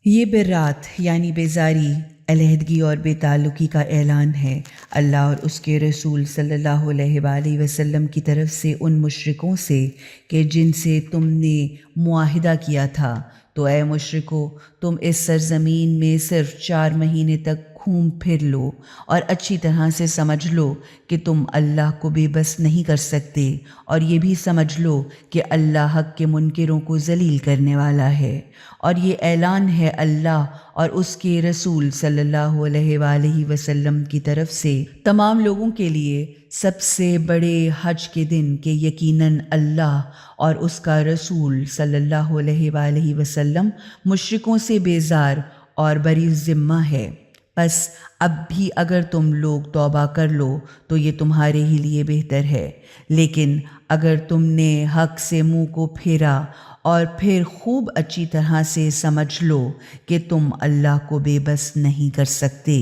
یہ برات یعنی بیزاری، علیحدگی اور بے تعلقی کا اعلان ہے اللہ اور اس کے رسول صلی اللہ علیہ وآلہ وسلم کی طرف سے ان مشرکوں سے کہ جن سے تم نے معاہدہ کیا تھا۔ تو اے مشرکو، تم اس سرزمین میں صرف 4 مہینے تک گھوم پھر لو اور اچھی طرح سے سمجھ لو کہ تم اللہ کو بے بس نہیں کر سکتے، اور یہ بھی سمجھ لو کہ اللہ حق کے منکروں کو ذلیل کرنے والا ہے۔ اور یہ اعلان ہے اللہ اور اس کے رسول صلی اللہ علیہ وآلہ وسلم کی طرف سے تمام لوگوں کے لیے سب سے بڑے حج کے دن کہ یقیناً اللہ اور اس کا رسول صلی اللہ علیہ وآلہ وسلم مشرکوں سے بیزار اور بری الذمہ ہے۔ بس اب بھی اگر تم لوگ توبہ کر لو تو یہ تمہارے ہی لیے بہتر ہے، لیکن اگر تم نے حق سے منہ کو پھیرا اور پھر خوب اچھی طرح سے سمجھ لو کہ تم اللہ کو بے بس نہیں کر سکتے،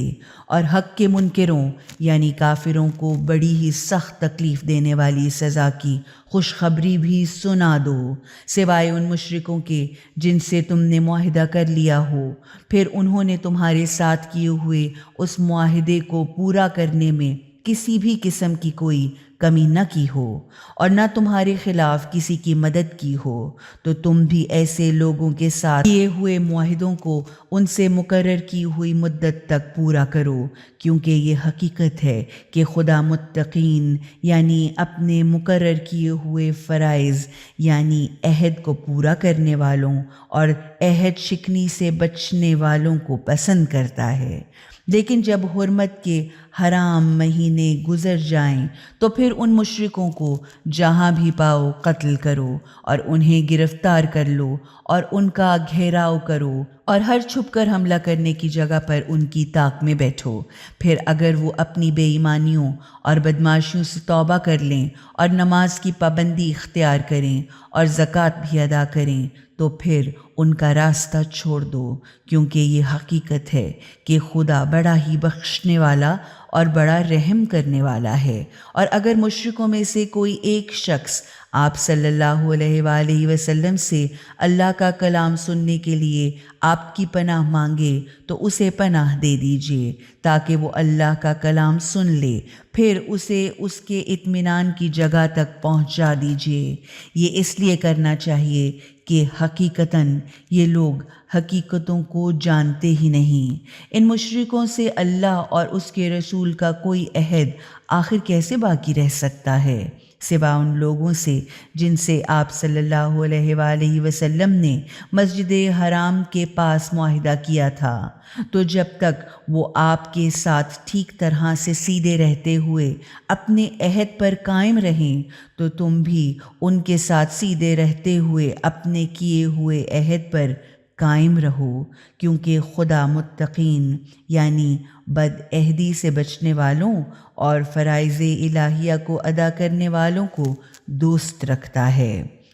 اور حق کے منکروں یعنی کافروں کو بڑی ہی سخت تکلیف دینے والی سزا کی خوشخبری بھی سنا دو، سوائے ان مشرکوں کے جن سے تم نے معاہدہ کر لیا ہو، پھر انہوں نے تمہارے ساتھ کیے ہوئے اس معاہدے کو پورا کرنے میں کسی بھی قسم کی کوئی کمی نہ کی ہو اور نہ تمہارے خلاف کسی کی مدد کی ہو، تو تم بھی ایسے لوگوں کے ساتھ کیے ہوئے معاہدوں کو ان سے مقرر کی ہوئی مدت تک پورا کرو، کیونکہ یہ حقیقت ہے کہ خدا متقین یعنی اپنے مقرر کیے ہوئے فرائض یعنی عہد کو پورا کرنے والوں اور عہد شکنی سے بچنے والوں کو پسند کرتا ہے۔ لیکن جب حرمت کے حرام مہینے گزر جائیں تو پھر ان مشرکوں کو جہاں بھی پاؤ قتل کرو اور انہیں گرفتار کر لو اور ان کا گھیراؤ کرو، اور ہر چھپ کر حملہ کرنے کی جگہ پر ان کی طاق میں بیٹھو۔ پھر اگر وہ اپنی بے ایمانیوں اور بدمعاشیوں سے توبہ کر لیں اور نماز کی پابندی اختیار کریں اور زکوٰۃ بھی ادا کریں تو پھر ان کا راستہ چھوڑ دو، کیونکہ یہ حقیقت ہے کہ خدا بڑا ہی بخشنے والا اور بڑا رحم کرنے والا ہے۔ اور اگر مشرکوں میں سے کوئی ایک شخص آپ صلی اللہ علیہ وآلہ وسلم سے اللہ کا کلام سننے کے لیے آپ کی پناہ مانگے تو اسے پناہ دے دیجیے تاکہ وہ اللہ کا کلام سن لے، پھر اسے اس کے اطمینان کی جگہ تک پہنچا دیجیے۔ یہ اس لیے کرنا چاہیے کہ حقیقتاً یہ لوگ حقیقتوں کو جانتے ہی نہیں۔ ان مشرکوں سے اللہ اور اس کے رسول کا کوئی عہد آخر کیسے باقی رہ سکتا ہے، سوا ان لوگوں سے جن سے آپ صلی اللہ علیہ وآلہ وسلم نے مسجد حرام کے پاس معاہدہ کیا تھا۔ تو جب تک وہ آپ کے ساتھ ٹھیک طرح سے سیدھے رہتے ہوئے اپنے عہد پر قائم رہیں تو تم بھی ان کے ساتھ سیدھے رہتے ہوئے اپنے کیے ہوئے عہد پر قائم رہو، کیونکہ خدا متقین یعنی بد عہدی سے بچنے والوں اور فرائض الہیہ کو ادا کرنے والوں کو دوست رکھتا ہے۔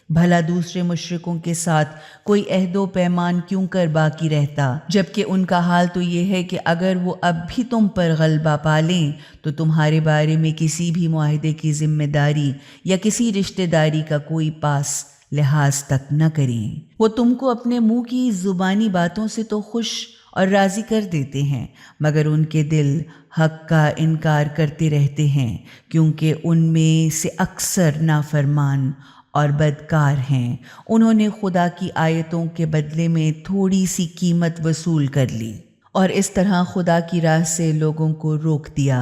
بھلا دوسرے مشرکوں کے ساتھ کوئی عہد و پیمان کیوں کر باقی رہتا، جبکہ ان کا حال تو یہ ہے کہ اگر وہ اب بھی تم پر غلبہ پالیں تو تمہارے بارے میں کسی بھی معاہدے کی ذمہ داری یا کسی رشتہ داری کا کوئی پاس لحاظ تک نہ کریں۔ وہ تم کو اپنے منہ کی زبانی باتوں سے تو خوش اور راضی کر دیتے ہیں، مگر ان کے دل حق کا انکار کرتے رہتے ہیں، کیونکہ ان میں سے اکثر نافرمان اور بدکار ہیں۔ انہوں نے خدا کی آیتوں کے بدلے میں تھوڑی سی قیمت وصول کر لی اور اس طرح خدا کی راہ سے لوگوں کو روک دیا۔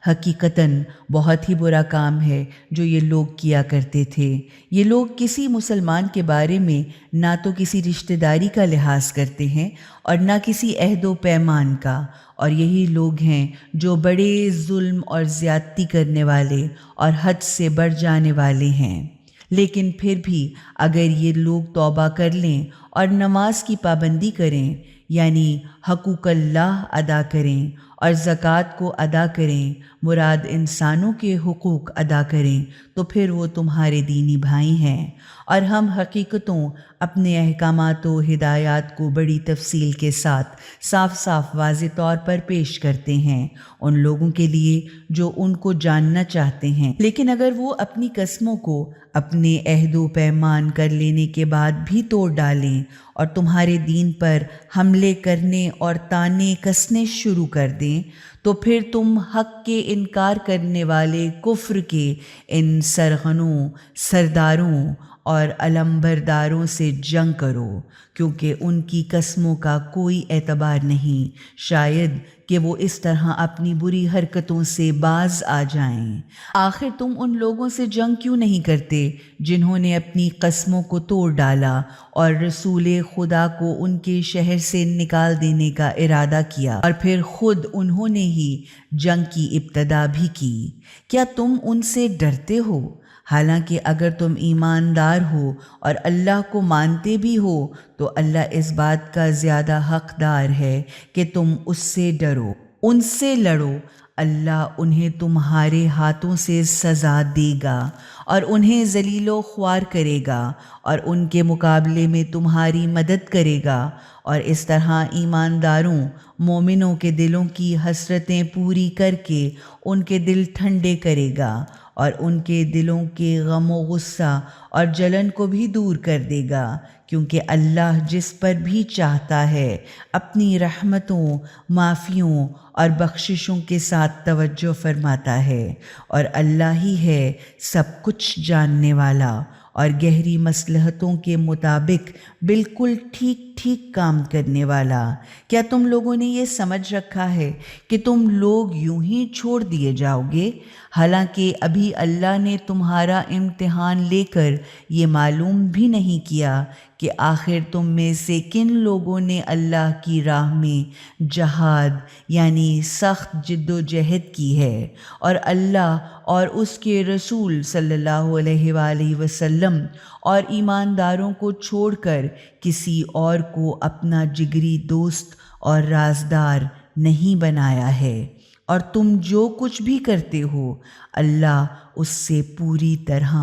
حقیقتاً بہت ہی برا کام ہے جو یہ لوگ کیا کرتے تھے۔ یہ لوگ کسی مسلمان کے بارے میں نہ تو کسی رشتہ داری کا لحاظ کرتے ہیں اور نہ کسی عہد و پیمان کا، اور یہی لوگ ہیں جو بڑے ظلم اور زیادتی کرنے والے اور حد سے بڑھ جانے والے ہیں۔ لیکن پھر بھی اگر یہ لوگ توبہ کر لیں اور نماز کی پابندی کریں یعنی حقوق اللہ ادا کریں اور زکوٰۃ کو ادا کریں، مراد انسانوں کے حقوق ادا کریں، تو پھر وہ تمہارے دینی بھائی ہیں، اور ہم حقیقتوں اپنے احکامات و ہدایات کو بڑی تفصیل کے ساتھ صاف صاف واضح طور پر پیش کرتے ہیں ان لوگوں کے لیے جو ان کو جاننا چاہتے ہیں۔ لیکن اگر وہ اپنی قسموں کو اپنے عہد و پیمان کر لینے کے بعد بھی توڑ ڈالیں اور تمہارے دین پر حملے کرنے اور تانے کسنے شروع کر دیں، تو پھر تم حق کے انکار کرنے والے کفر کے ان سرغنوں، سرداروں اور علمبرداروں سے جنگ کرو، کیونکہ ان کی قسموں کا کوئی اعتبار نہیں، شاید کہ وہ اس طرح اپنی بری حرکتوں سے باز آ جائیں۔ آخر تم ان لوگوں سے جنگ کیوں نہیں کرتے جنہوں نے اپنی قسموں کو توڑ ڈالا اور رسول خدا کو ان کے شہر سے نکال دینے کا ارادہ کیا، اور پھر خود انہوں نے ہی جنگ کی ابتدا بھی کی؟ کیا تم ان سے ڈرتے ہو؟ حالانکہ اگر تم ایماندار ہو اور اللہ کو مانتے بھی ہو تو اللہ اس بات کا زیادہ حقدار ہے کہ تم اس سے ڈرو، ان سے لڑو۔ اللہ انہیں تمہارے ہاتھوں سے سزا دے گا اور انہیں ذلیل و خوار کرے گا اور ان کے مقابلے میں تمہاری مدد کرے گا، اور اس طرح ایمانداروں مومنوں کے دلوں کی حسرتیں پوری کر کے ان کے دل ٹھنڈے کرے گا اور ان کے دلوں کے غم و غصہ اور جلن کو بھی دور کر دے گا، کیونکہ اللہ جس پر بھی چاہتا ہے اپنی رحمتوں، معافیوں اور بخششوں کے ساتھ توجہ فرماتا ہے، اور اللہ ہی ہے سب کچھ جاننے والا اور گہری مصلحتوں کے مطابق بالکل ٹھیک ٹھیک کام کرنے والا۔ کیا تم لوگوں نے یہ سمجھ رکھا ہے کہ تم لوگ یوں ہی چھوڑ دیے جاؤ گے؟ حالانکہ ابھی اللہ نے تمہارا امتحان لے کر یہ معلوم بھی نہیں کیا کہ آخر تم میں سے کن لوگوں نے اللہ کی راہ میں جہاد یعنی سخت جد و جہد کی ہے، اور اللہ اور اس کے رسول صلی اللہ علیہ وآلہ وسلم اور ایمانداروں کو چھوڑ کر کسی اور کو اپنا جگری دوست اور رازدار نہیں بنایا ہے، اور تم جو کچھ بھی کرتے ہو اللہ اس سے پوری طرح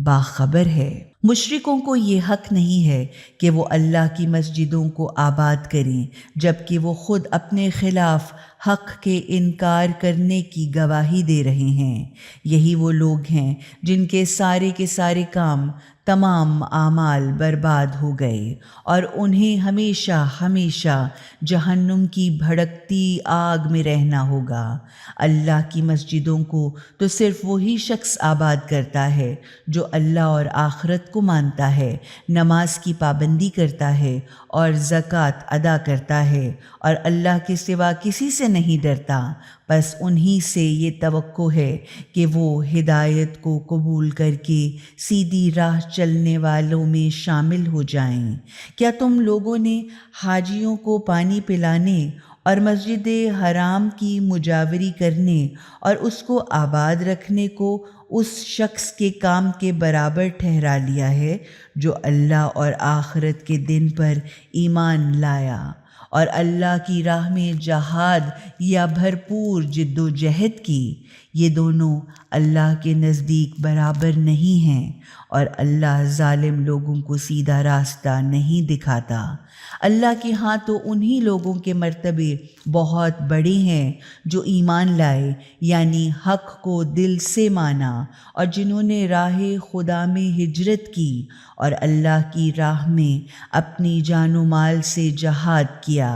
باخبر ہے۔ مشرکوں کو یہ حق نہیں ہے کہ وہ اللہ کی مسجدوں کو آباد کریں جبکہ وہ خود اپنے خلاف حق کے انکار کرنے کی گواہی دے رہے ہیں۔ یہی وہ لوگ ہیں جن کے سارے کام، تمام اعمال برباد ہو گئے اور انہیں ہمیشہ ہمیشہ جہنم کی بھڑکتی آگ میں رہنا ہوگا۔ اللہ کی مسجدوں کو تو صرف وہی شخص آباد کرتا ہے جو اللہ اور آخرت کو مانتا ہے، نماز کی پابندی کرتا ہے اور زکوٰۃ ادا کرتا ہے اور اللہ کے سوا کسی سے نہیں ڈرتا، بس انہی سے یہ توقع ہے کہ وہ ہدایت کو قبول کر کے سیدھی راہ چلنے والوں میں شامل ہو جائیں۔ کیا تم لوگوں نے حاجیوں کو پانی پلانے اور مسجد حرام کی مجاوری کرنے اور اس کو آباد رکھنے کو اس شخص کے کام کے برابر ٹھہرا لیا ہے جو اللہ اور آخرت کے دن پر ایمان لایا اور اللہ کی راہ میں جہاد یا بھرپور جد و جہد کی؟ یہ دونوں اللہ کے نزدیک برابر نہیں ہیں اور اللہ ظالم لوگوں کو سیدھا راستہ نہیں دکھاتا۔ اللہ کے ہاں تو انہی لوگوں کے مرتبے بہت بڑے ہیں جو ایمان لائے یعنی حق کو دل سے مانا اور جنہوں نے راہ خدا میں ہجرت کی اور اللہ کی راہ میں اپنی جان و مال سے جہاد کیا،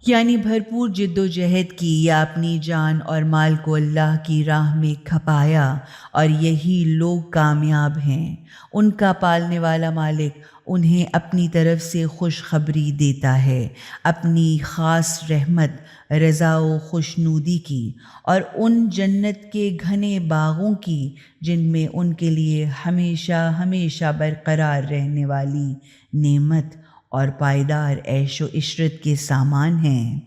یعنی بھرپور جد و جہد کی یا اپنی جان اور مال کو اللہ کی راہ میں کھپایا، اور یہی لوگ کامیاب ہیں۔ ان کا پالنے والا مالک انہیں اپنی طرف سے خوشخبری دیتا ہے اپنی خاص رحمت، رضا و خوشنودی کی اور ان جنت کے گھنے باغوں کی جن میں ان کے لیے ہمیشہ ہمیشہ برقرار رہنے والی نعمت اور پائیدار عیش و عشرت کے سامان ہیں،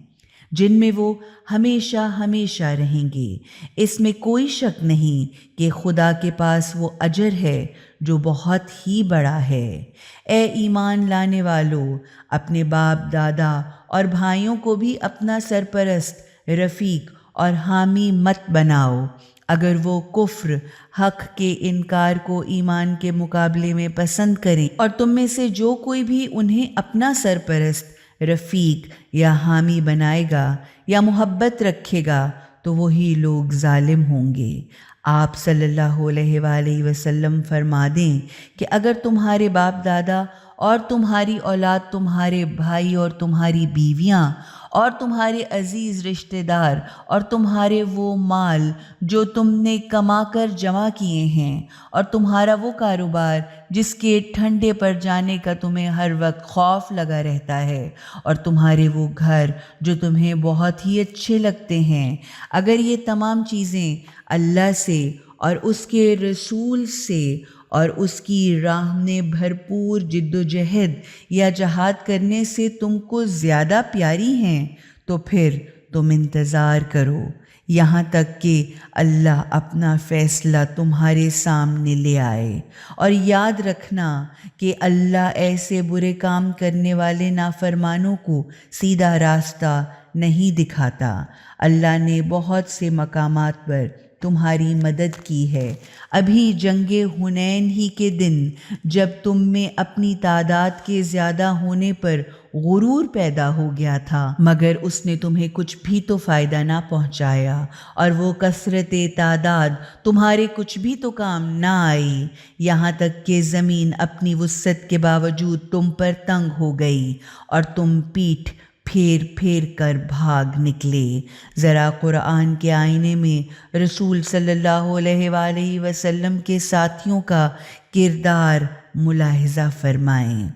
جن میں وہ ہمیشہ ہمیشہ رہیں گے۔ اس میں کوئی شک نہیں کہ خدا کے پاس وہ اجر ہے جو بہت ہی بڑا ہے۔ اے ایمان لانے والو، اپنے باپ دادا اور بھائیوں کو بھی اپنا سرپرست، رفیق اور حامی مت بناؤ اگر وہ کفر، حق کے انکار کو ایمان کے مقابلے میں پسند کریں، اور تم میں سے جو کوئی بھی انہیں اپنا سرپرست، رفیق یا حامی بنائے گا یا محبت رکھے گا تو وہی لوگ ظالم ہوں گے۔ آپ صلی اللہ علیہ وآلہ وسلم فرما دیں کہ اگر تمہارے باپ دادا اور تمہاری اولاد تمہارے بھائی اور تمہاری بیویاں اور تمہارے عزیز رشتہ دار اور تمہارے وہ مال جو تم نے کما کر جمع کیے ہیں اور تمہارا وہ کاروبار جس کے ٹھنڈے پر جانے کا تمہیں ہر وقت خوف لگا رہتا ہے اور تمہارے وہ گھر جو تمہیں بہت ہی اچھے لگتے ہیں، اگر یہ تمام چیزیں اللہ سے اور اس کے رسول سے اور اس کی راہ میں بھرپور جد و جہد یا جہاد کرنے سے تم کو زیادہ پیاری ہیں تو پھر تم انتظار کرو یہاں تک کہ اللہ اپنا فیصلہ تمہارے سامنے لے آئے، اور یاد رکھنا کہ اللہ ایسے برے کام کرنے والے نافرمانوں کو سیدھا راستہ نہیں دکھاتا۔ اللہ نے بہت سے مقامات پر تمہاری مدد کی ہے، ابھی جنگ حنین ہی کے دن جب تم میں اپنی تعداد کے زیادہ ہونے پر غرور پیدا ہو گیا تھا، مگر اس نے تمہیں کچھ بھی تو فائدہ نہ پہنچایا، اور وہ کثرت تعداد تمہارے کچھ بھی تو کام نہ آئی، یہاں تک کہ زمین اپنی وسعت کے باوجود تم پر تنگ ہو گئی اور تم پیٹھ پھیر پھیر کر بھاگ نکلے۔ ذرا قرآن کے آئینے میں رسول صلی اللہ علیہ وآلہ وسلم کے ساتھیوں کا کردار ملاحظہ فرمائیں۔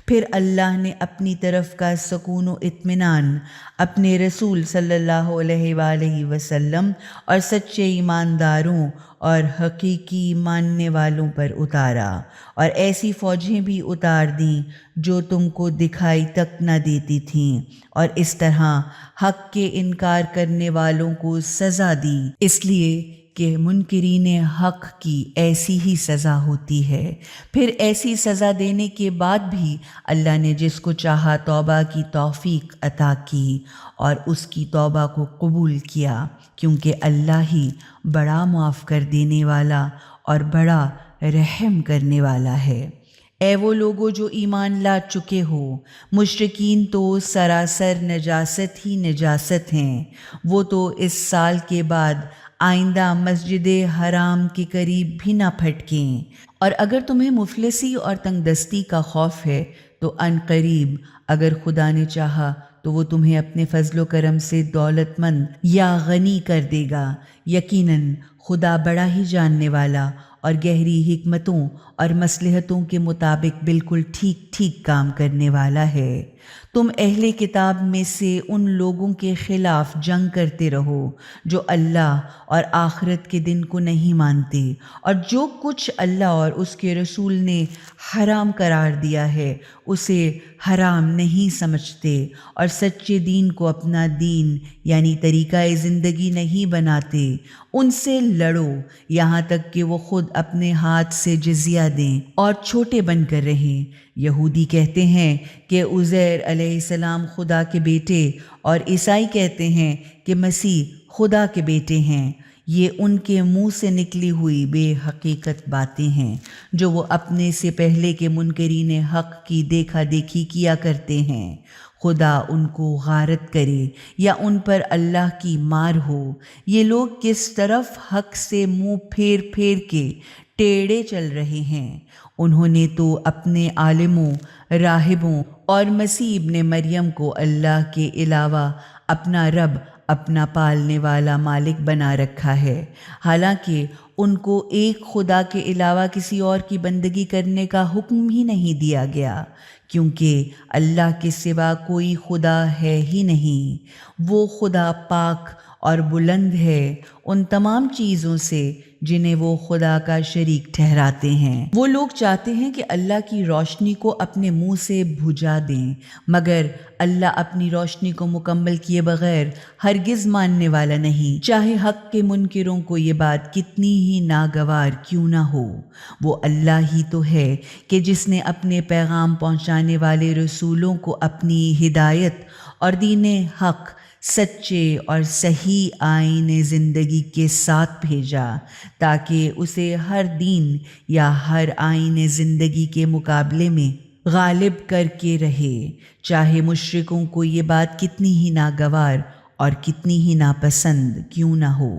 پھر اللہ نے اپنی طرف کا سکون و اطمینان اپنے رسول صلی اللہ علیہ وآلہ وسلم اور سچے ایمانداروں اور حقیقی ماننے والوں پر اتارا، اور ایسی فوجیں بھی اتار دیں جو تم کو دکھائی تک نہ دیتی تھیں، اور اس طرح حق کے انکار کرنے والوں کو سزا دی، اس لیے کہ منکرین حق کی ایسی ہی سزا ہوتی ہے۔ پھر ایسی سزا دینے کے بعد بھی اللہ نے جس کو چاہا توبہ کی توفیق عطا کی اور اس کی توبہ کو قبول کیا، کیونکہ اللہ ہی بڑا معاف کر دینے والا اور بڑا رحم کرنے والا ہے۔ اے وہ لوگو جو ایمان لا چکے ہو، مشرکین تو سراسر نجاست ہی نجاست ہیں، وہ تو اس سال کے بعد آئندہ مسجد حرام کے قریب بھی نہ پھٹکیں، اور اگر تمہیں مفلسی اور تنگ دستی کا خوف ہے تو ان قریب اگر خدا نے چاہا تو وہ تمہیں اپنے فضل و کرم سے دولت مند یا غنی کر دے گا، یقیناً خدا بڑا ہی جاننے والا اور گہری حکمتوں اور مصلحتوں کے مطابق بالکل ٹھیک ٹھیک کام کرنے والا ہے۔ تم اہل کتاب میں سے ان لوگوں کے خلاف جنگ کرتے رہو جو اللہ اور آخرت کے دن کو نہیں مانتے، اور جو کچھ اللہ اور اس کے رسول نے حرام قرار دیا ہے اسے حرام نہیں سمجھتے، اور سچے دین کو اپنا دین یعنی طریقہ زندگی نہیں بناتے۔ ان سے لڑو یہاں تک کہ وہ خود اپنے ہاتھ سے جزیہ دیں اور چھوٹے بن کر رہیں۔ یہودی کہتے ہیں کہ عزیر علیہ السلام خدا کے بیٹے، اور عیسائی کہتے ہیں کہ مسیح خدا کے بیٹے ہیں۔ یہ ان کے منہ سے نکلی ہوئی بے حقیقت باتیں ہیں جو وہ اپنے سے پہلے کے منکرین حق کی دیکھا دیکھی کیا کرتے ہیں۔ خدا ان کو غارت کرے یا ان پر اللہ کی مار ہو۔ یہ لوگ کس طرف حق سے منہ پھیر پھیر کے ٹیڑے چل رہے ہیں۔ انہوں نے تو اپنے عالموں، راہبوں اور مسیح ابن مریم کو اللہ کے علاوہ اپنا رب، اپنا پالنے والا مالک بنا رکھا ہے، حالانکہ ان کو ایک خدا کے علاوہ کسی اور کی بندگی کرنے کا حکم ہی نہیں دیا گیا، کیونکہ اللہ کے سوا کوئی خدا ہے ہی نہیں۔ وہ خدا پاک اور بلند ہے ان تمام چیزوں سے جنہیں وہ خدا کا شریک ٹھہراتے ہیں۔ وہ لوگ چاہتے ہیں کہ اللہ کی روشنی کو اپنے منہ سے بجھا دیں، مگر اللہ اپنی روشنی کو مکمل کیے بغیر ہرگز ماننے والا نہیں، چاہے حق کے منکروں کو یہ بات کتنی ہی ناگوار کیوں نہ ہو۔ وہ اللہ ہی تو ہے کہ جس نے اپنے پیغام پہنچانے والے رسولوں کو اپنی ہدایت اور دین حق، سچے اور صحیح آئین زندگی کے ساتھ بھیجا، تاکہ اسے ہر دین یا ہر آئین زندگی کے مقابلے میں غالب کر کے رہے، چاہے مشرکوں کو یہ بات کتنی ہی ناگوار اور کتنی ہی ناپسند کیوں نہ ہو۔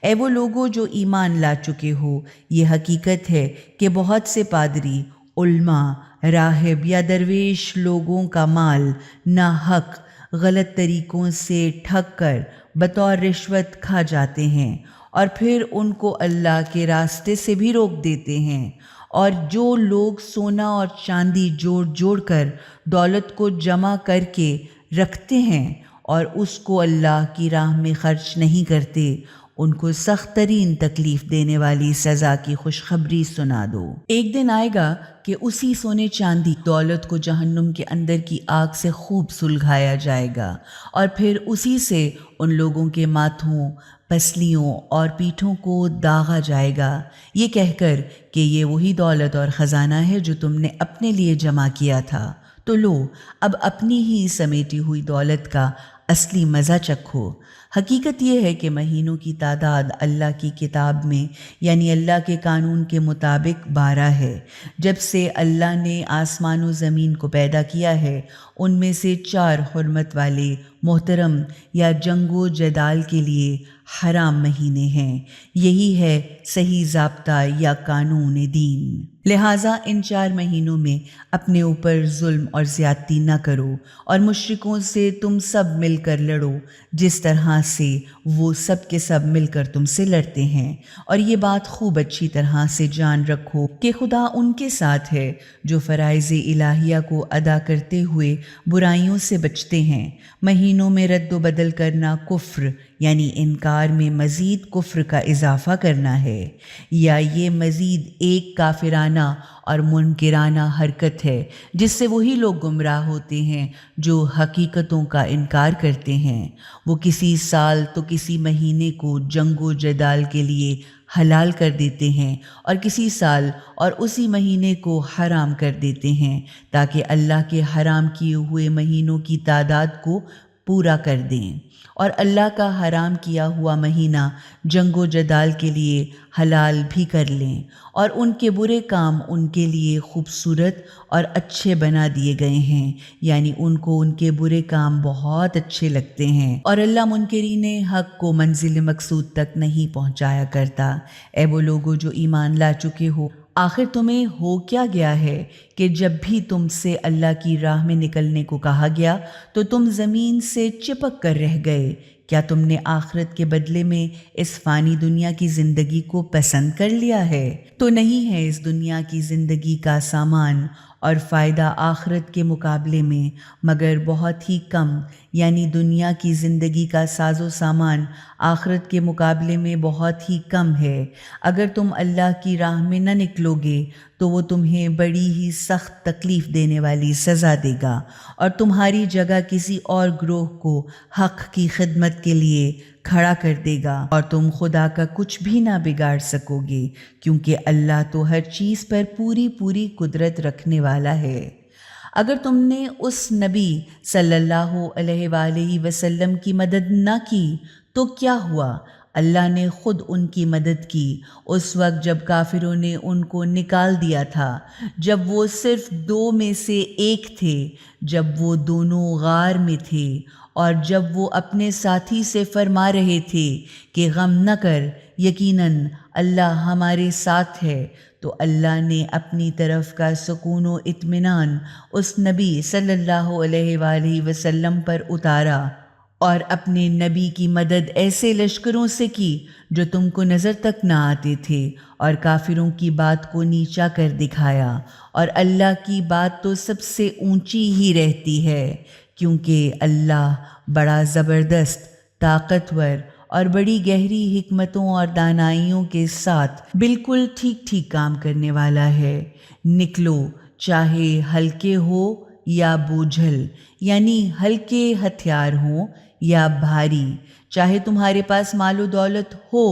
اے وہ لوگو جو ایمان لا چکے ہو، یہ حقیقت ہے کہ بہت سے پادری، علماء، راہب یا درویش لوگوں کا مال ناحق غلط طریقوں سے ٹھگ کر بطور رشوت کھا جاتے ہیں اور پھر ان کو اللہ کے راستے سے بھی روک دیتے ہیں، اور جو لوگ سونا اور چاندی جوڑ جوڑ کر دولت کو جمع کر کے رکھتے ہیں اور اس کو اللہ کی راہ میں خرچ نہیں کرتے، ان کو سخت ترین تکلیف دینے والی سزا کی خوشخبری سنا دو۔ ایک دن آئے گا کہ اسی سونے چاندی دولت کو جہنم کے اندر کی آگ سے خوب سلگھایا جائے گا، اور پھر اسی سے ان لوگوں کے ماتھوں، پسلیوں اور پیٹھوں کو داغا جائے گا، یہ کہہ کر کہ یہ وہی دولت اور خزانہ ہے جو تم نے اپنے لیے جمع کیا تھا، تو لو اب اپنی ہی سمیٹی ہوئی دولت کا اصلی مزہ چکھو۔ حقیقت یہ ہے کہ مہینوں کی تعداد اللہ کی کتاب میں یعنی اللہ کے قانون کے مطابق 12 ہے۔ جب سے اللہ نے آسمان و زمین کو پیدا کیا ہے، ان میں سے 4 حرمت والے محترم یا جنگ و جدال کے لیے حرام مہینے ہیں، یہی ہے صحیح ضابطہ یا قانون دین۔ لہٰذا ان 4 مہینوں میں اپنے اوپر ظلم اور زیادتی نہ کرو، اور مشرکوں سے تم سب مل کر لڑو جس طرح سے وہ سب کے سب مل کر تم سے لڑتے ہیں، اور یہ بات خوب اچھی طرح سے جان رکھو کہ خدا ان کے ساتھ ہے جو فرائض الہیہ کو ادا کرتے ہوئے برائیوں سے بچتے ہیں۔ مہینوں میں رد و بدل کرنا کفر یعنی انکار میں مزید کفر کا اضافہ کرنا ہے، یا یہ مزید ایک کافرانہ اور منکرانہ حرکت ہے جس سے وہی لوگ گمراہ ہوتے ہیں جو حقیقتوں کا انکار کرتے ہیں۔ وہ کسی سال تو کسی مہینے کو جنگ و جدال کے لیے حلال کر دیتے ہیں، اور کسی سال اور اسی مہینے کو حرام کر دیتے ہیں تاکہ اللہ کے حرام کیے ہوئے مہینوں کی تعداد کو پورا کر دیں، اور اللہ کا حرام کیا ہوا مہینہ جنگ و جدال کے لیے حلال بھی کر لیں، اور ان کے برے کام ان کے لیے خوبصورت اور اچھے بنا دیے گئے ہیں، یعنی ان کو ان کے برے کام بہت اچھے لگتے ہیں، اور اللہ منکرین حق کو منزل مقصود تک نہیں پہنچایا کرتا۔ اے وہ لوگو جو ایمان لا چکے ہو، آخر تمہیں ہو کیا گیا ہے کہ جب بھی تم سے اللہ کی راہ میں نکلنے کو کہا گیا تو تم زمین سے چپک کر رہ گئے؟ کیا تم نے آخرت کے بدلے میں اس فانی دنیا کی زندگی کو پسند کر لیا ہے؟ تو نہیں ہے اس دنیا کی زندگی کا سامان اور فائدہ آخرت کے مقابلے میں مگر بہت ہی کم، یعنی دنیا کی زندگی کا ساز و سامان آخرت کے مقابلے میں بہت ہی کم ہے۔ اگر تم اللہ کی راہ میں نہ نکلو گے تو وہ تمہیں بڑی ہی سخت تکلیف دینے والی سزا دے گا، اور تمہاری جگہ کسی اور گروہ کو حق کی خدمت کے لیے کھڑا کر دے گا، اور تم خدا کا کچھ بھی نہ بگاڑ سکو گے، کیونکہ اللہ تو ہر چیز پر پوری قدرت رکھنے والا ہے۔ اگر تم نے اس نبی صلی اللہ علیہ وآلہ وسلم کی مدد نہ کی تو کیا ہوا؟ اللہ نے خود ان کی مدد کی اس وقت جب کافروں نے ان کو نکال دیا تھا، جب وہ صرف 2 میں سے 1 تھے، جب وہ دونوں غار میں تھے، اور جب وہ اپنے ساتھی سے فرما رہے تھے کہ غم نہ کر، یقیناً اللہ ہمارے ساتھ ہے، تو اللہ نے اپنی طرف کا سکون و اطمینان اس نبی صلی اللہ علیہ وآلہ وسلم پر اتارا، اور اپنے نبی کی مدد ایسے لشکروں سے کی جو تم کو نظر تک نہ آتے تھے، اور کافروں کی بات کو نیچا کر دکھایا، اور اللہ کی بات تو سب سے اونچی ہی رہتی ہے، کیونکہ اللہ بڑا زبردست، طاقتور اور بڑی گہری حکمتوں اور دانائیوں کے ساتھ بالکل ٹھیک کام کرنے والا ہے۔ نکلو، چاہے ہلکے ہو یا بوجھل، یعنی ہلکے ہتھیار ہوں یا بھاری، چاہے تمہارے پاس مال و دولت ہو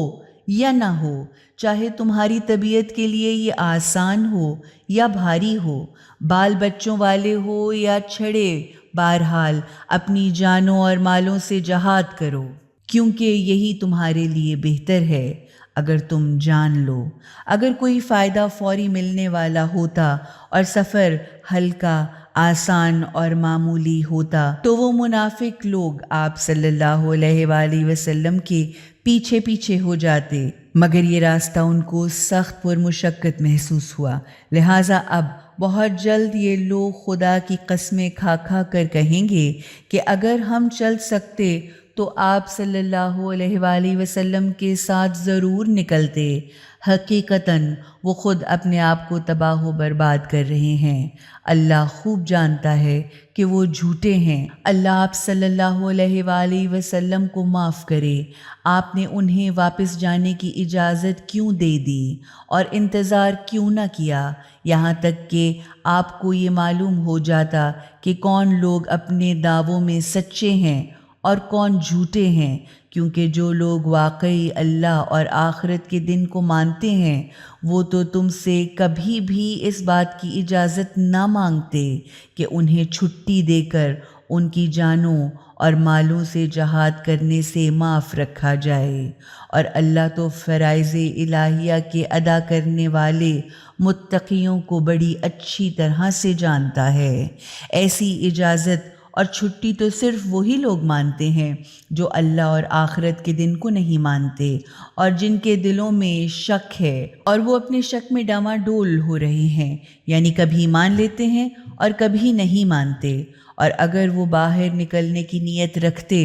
یا نہ ہو، چاہے تمہاری طبیعت کے لیے یہ آسان ہو یا بھاری ہو، بال بچوں والے ہو یا چھڑے، بہرحال اپنی جانوں اور مالوں سے جہاد کرو، کیونکہ یہی تمہارے لیے بہتر ہے اگر تم جان لو۔ اگر کوئی فائدہ فوری ملنے والا ہوتا اور سفر ہلکا، آسان اور معمولی ہوتا تو وہ منافق لوگ آپ صلی اللہ علیہ وآلہ وسلم کے پیچھے ہو جاتے، مگر یہ راستہ ان کو سخت پر مشقت محسوس ہوا، لہٰذا اب بہت جلد یہ لوگ خدا کی قسمیں کھا کھا کر کہیں گے کہ اگر ہم چل سکتے تو آپ صلی اللہ علیہ وآلہ وسلم کے ساتھ ضرور نکلتے۔ حقیقتاً وہ خود اپنے آپ کو تباہ و برباد کر رہے ہیں۔ اللہ خوب جانتا ہے کہ وہ جھوٹے ہیں۔ اللہ آپ صلی اللہ علیہ وآلہ وسلم کو معاف کرے۔ آپ نے انہیں واپس جانے کی اجازت کیوں دے دی اور انتظار کیوں نہ کیا یہاں تک کہ آپ کو یہ معلوم ہو جاتا کہ کون لوگ اپنے دعووں میں سچے ہیں اور کون جھوٹے ہیں، کیونکہ جو لوگ واقعی اللہ اور آخرت کے دن کو مانتے ہیں وہ تو تم سے کبھی بھی اس بات کی اجازت نہ مانگتے کہ انہیں چھٹی دے کر ان کی جانوں اور مالوں سے جہاد کرنے سے معاف رکھا جائے، اور اللہ تو فرائض الہیہ کے ادا کرنے والے متقیوں کو بڑی اچھی طرح سے جانتا ہے۔ ایسی اجازت اور چھٹی تو صرف وہی لوگ مانتے ہیں جو اللہ اور آخرت کے دن کو نہیں مانتے اور جن کے دلوں میں شک ہے اور وہ اپنے شک میں ڈاواڈول ہو رہے ہیں، یعنی کبھی مان لیتے ہیں اور کبھی نہیں مانتے۔ اور اگر وہ باہر نکلنے کی نیت رکھتے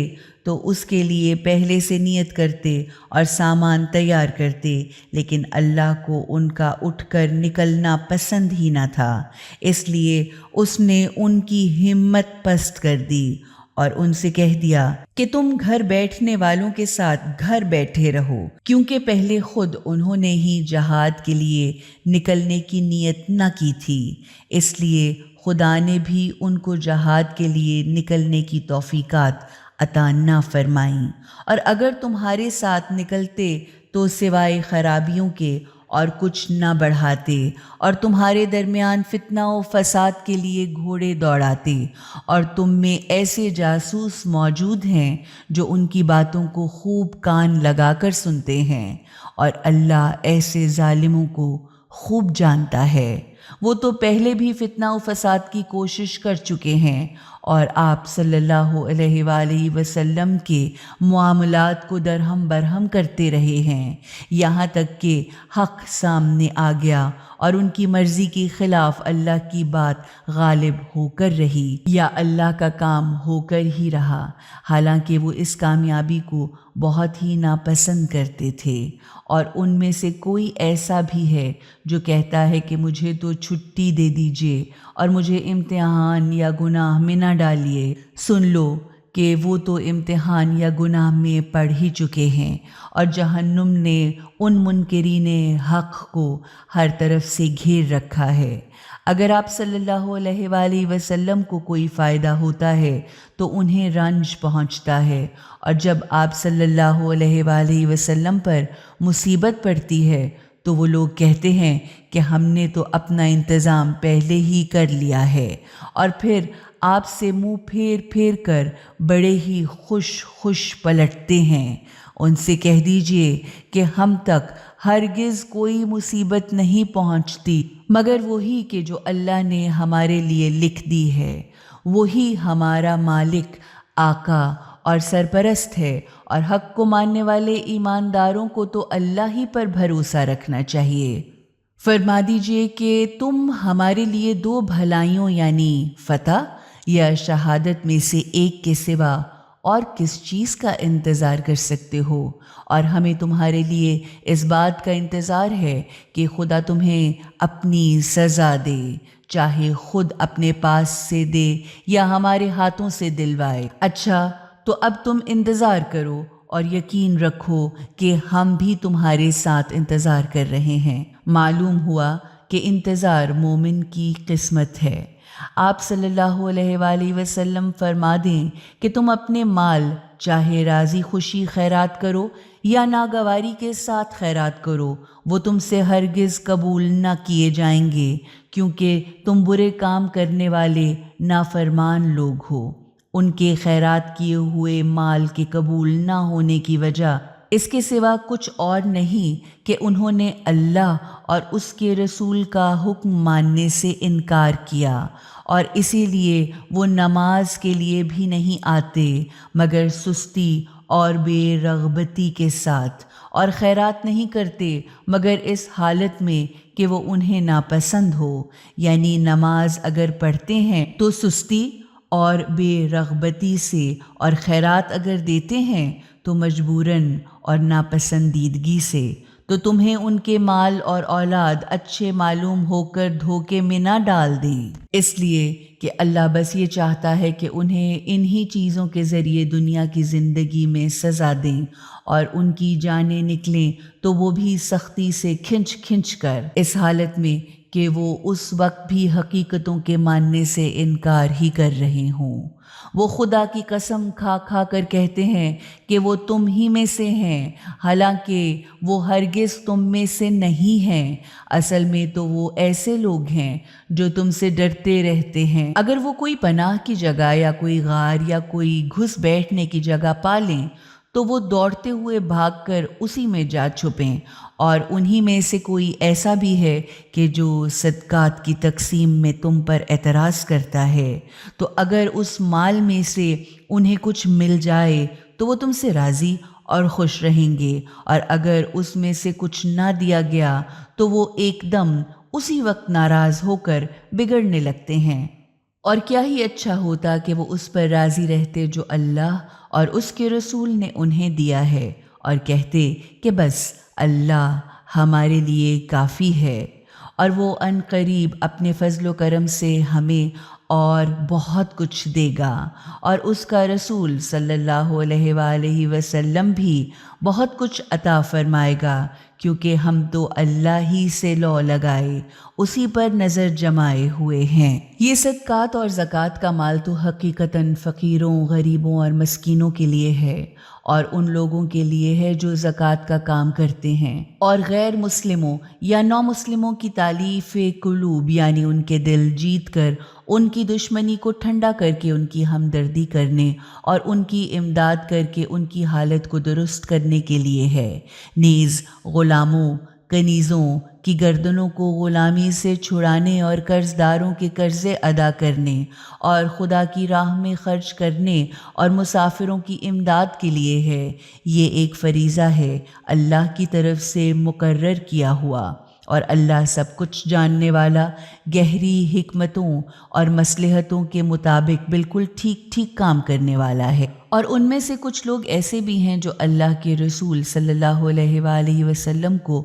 تو اس کے لیے پہلے سے نیت کرتے اور سامان تیار کرتے، لیکن اللہ کو ان کا اٹھ کر نکلنا پسند ہی نہ تھا، اس لیے اس نے ان کی ہمت پست کر دی اور ان سے کہہ دیا کہ تم گھر بیٹھنے والوں کے ساتھ گھر بیٹھے رہو، کیونکہ پہلے خود انہوں نے ہی جہاد کے لیے نکلنے کی نیت نہ کی تھی، اس لیے خدا نے بھی ان کو جہاد کے لیے نکلنے کی توفیقات عطا نہ فرمائیں، اور اگر تمہارے ساتھ نکلتے تو سوائے خرابیوں کے اور کچھ نہ بڑھاتے، اور تمہارے درمیان فتنہ و فساد کے لیے گھوڑے دوڑاتے، اور تم میں ایسے جاسوس موجود ہیں جو ان کی باتوں کو خوب کان لگا کر سنتے ہیں، اور اللہ ایسے ظالموں کو خوب جانتا ہے۔ وہ تو پہلے بھی فتنہ و فساد کی کوشش کر چکے ہیں اور آپ صلی اللہ علیہ وآلہ وسلم کے معاملات کو درہم برہم کرتے رہے ہیں، یہاں تک کہ حق سامنے آ گیا اور ان کی مرضی کے خلاف اللہ کی بات غالب ہو کر رہی یا اللہ کا کام ہو کر ہی رہا، حالانکہ وہ اس کامیابی کو بہت ہی ناپسند کرتے تھے۔ اور ان میں سے کوئی ایسا بھی ہے جو کہتا ہے کہ مجھے تو چھٹی دے دیجیے اور مجھے امتحان یا گناہ میں نہ ڈالیے۔ سن لو کہ وہ تو امتحان یا گناہ میں پڑ ہی چکے ہیں، اور جہنم نے ان منکرین حق کو ہر طرف سے گھیر رکھا ہے۔ اگر آپ صلی اللہ علیہ وآلہ وسلم کو کوئی فائدہ ہوتا ہے تو انہیں رنج پہنچتا ہے، اور جب آپ صلی اللہ علیہ وآلہ وسلم پر مصیبت پڑتی ہے تو وہ لوگ کہتے ہیں کہ ہم نے تو اپنا انتظام پہلے ہی کر لیا ہے، اور پھر آپ سے منہ پھیر پھیر کر بڑے ہی خوش پلٹتے ہیں۔ ان سے کہہ دیجئے کہ ہم تک ہرگز کوئی مصیبت نہیں پہنچتی مگر وہی کہ جو اللہ نے ہمارے لیے لکھ دی ہے، وہی ہمارا مالک، آقا اور سرپرست ہے، اور حق کو ماننے والے ایمانداروں کو تو اللہ ہی پر بھروسہ رکھنا چاہیے۔ فرما دیجئے کہ تم ہمارے لیے دو بھلائیوں یعنی فتح یا شہادت میں سے ایک کے سوا اور کس چیز کا انتظار کر سکتے ہو، اور ہمیں تمہارے لیے اس بات کا انتظار ہے کہ خدا تمہیں اپنی سزا دے، چاہے خود اپنے پاس سے دے یا ہمارے ہاتھوں سے دلوائے۔ اچھا تو اب تم انتظار کرو اور یقین رکھو کہ ہم بھی تمہارے ساتھ انتظار کر رہے ہیں۔ معلوم ہوا کہ انتظار مومن کی قسمت ہے۔ آپ صلی اللہ علیہ وآلہ وسلم فرما دیں کہ تم اپنے مال چاہے راضی خوشی خیرات کرو یا ناگواری کے ساتھ خیرات کرو، وہ تم سے ہرگز قبول نہ کیے جائیں گے، کیونکہ تم برے کام کرنے والے نافرمان لوگ ہو۔ ان کے خیرات کیے ہوئے مال کے قبول نہ ہونے کی وجہ اس کے سوا کچھ اور نہیں کہ انہوں نے اللہ اور اس کے رسول کا حکم ماننے سے انکار کیا، اور اسی لیے وہ نماز کے لیے بھی نہیں آتے مگر سستی اور بے رغبتی کے ساتھ، اور خیرات نہیں کرتے مگر اس حالت میں کہ وہ انہیں ناپسند ہو، یعنی نماز اگر پڑھتے ہیں تو سستی اور بے رغبتی سے، اور خیرات اگر دیتے ہیں تو مجبوراً اور ناپسندیدگی سے۔ تو تمہیں ان کے مال اور اولاد اچھے معلوم ہو کر دھوکے میں نہ ڈال دیں، اس لیے کہ اللہ بس یہ چاہتا ہے کہ انہیں انہی چیزوں کے ذریعے دنیا کی زندگی میں سزا دیں، اور ان کی جانیں نکلیں تو وہ بھی سختی سے کھنچ کھنچ کر، اس حالت میں کہ وہ اس وقت بھی حقیقتوں کے ماننے سے انکار ہی کر رہے ہوں۔ وہ خدا کی قسم کھا کھا کر کہتے ہیں کہ وہ تم ہی میں سے ہیں، حالانکہ وہ ہرگز تم میں سے نہیں ہیں، اصل میں تو وہ ایسے لوگ ہیں جو تم سے ڈرتے رہتے ہیں۔ اگر وہ کوئی پناہ کی جگہ یا کوئی غار یا کوئی گھس بیٹھنے کی جگہ پا لیں تو وہ دوڑتے ہوئے بھاگ کر اسی میں جا چھپیں، اور انہی میں سے کوئی ایسا بھی ہے کہ جو صدقات کی تقسیم میں تم پر اعتراض کرتا ہے، تو اگر اس مال میں سے انہیں کچھ مل جائے تو وہ تم سے راضی اور خوش رہیں گے، اور اگر اس میں سے کچھ نہ دیا گیا تو وہ ایک دم اسی وقت ناراض ہو کر بگڑنے لگتے ہیں۔ اور کیا ہی اچھا ہوتا کہ وہ اس پر راضی رہتے جو اللہ اور اس کے رسول نے انہیں دیا ہے، اور کہتے کہ بس اللہ ہمارے لیے کافی ہے، اور وہ ان قریب اپنے فضل و کرم سے ہمیں اور بہت کچھ دے گا، اور اس کا رسول صلی اللہ علیہ وآلہ وسلم بھی بہت کچھ عطا فرمائے گا، کیونکہ ہم تو اللہ ہی سے لو لگائے اسی پر نظر جمائے ہوئے ہیں۔ یہ صدقات اور زکوٰۃ کا مال تو حقیقتاً فقیروں، غریبوں اور مسکینوں کے لیے ہے، اور ان لوگوں کے لیے ہے جو زکوٰۃ کا کام کرتے ہیں، اور غیر مسلموں یا نو مسلموں کی تالیف قلوب یعنی ان کے دل جیت کر ان کی دشمنی کو ٹھنڈا کر کے ان کی ہمدردی کرنے اور ان کی امداد کر کے ان کی حالت کو درست کرنے کے لیے ہے، نیز غلاموں، کنیزوں کی گردنوں کو غلامی سے چھڑانے اور قرض داروں کے قرضے ادا کرنے اور خدا کی راہ میں خرچ کرنے اور مسافروں کی امداد کے لیے ہے۔ یہ ایک فریضہ ہے اللہ کی طرف سے مقرر کیا ہوا، اور اللہ سب کچھ جاننے والا، گہری حکمتوں اور مصلحتوں کے مطابق بالکل ٹھیک ٹھیک کام کرنے والا ہے۔ اور ان میں سے کچھ لوگ ایسے بھی ہیں جو اللہ کے رسول صلی اللہ علیہ وآلہ وسلم کو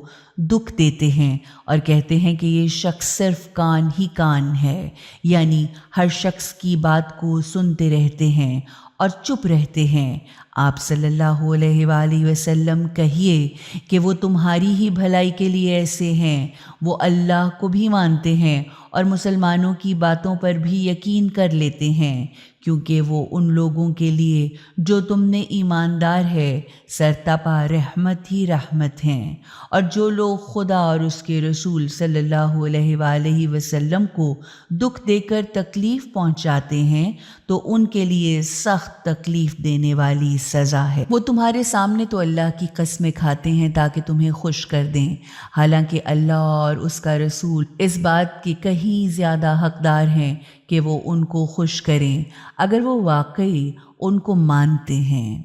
دکھ دیتے ہیں اور کہتے ہیں کہ یہ شخص صرف کان ہی کان ہے، یعنی ہر شخص کی بات کو سنتے رہتے ہیں اور چپ رہتے ہیں۔ آپ صلی اللہ علیہ وآلہ وسلم کہیے کہ وہ تمہاری ہی بھلائی کے لیے ایسے ہیں، وہ اللہ کو بھی مانتے ہیں اور مسلمانوں کی باتوں پر بھی یقین کر لیتے ہیں، کیونکہ وہ ان لوگوں کے لیے جو تم نے ایماندار ہے سرتاپا رحمت ہی رحمت ہیں، اور جو لوگ خدا اور اس کے رسول صلی اللہ علیہ وآلہ وسلم کو دکھ دے کر تکلیف پہنچاتے ہیں تو ان کے لیے سخت تکلیف دینے والی سزا ہے۔ وہ تمہارے سامنے تو اللہ کی قسمیں کھاتے ہیں تاکہ تمہیں خوش کر دیں، حالانکہ اللہ اور اس کا رسول اس بات کے کہیں زیادہ حقدار ہیں کہ وہ ان کو خوش کریں اگر وہ واقعی ان کو مانتے ہیں۔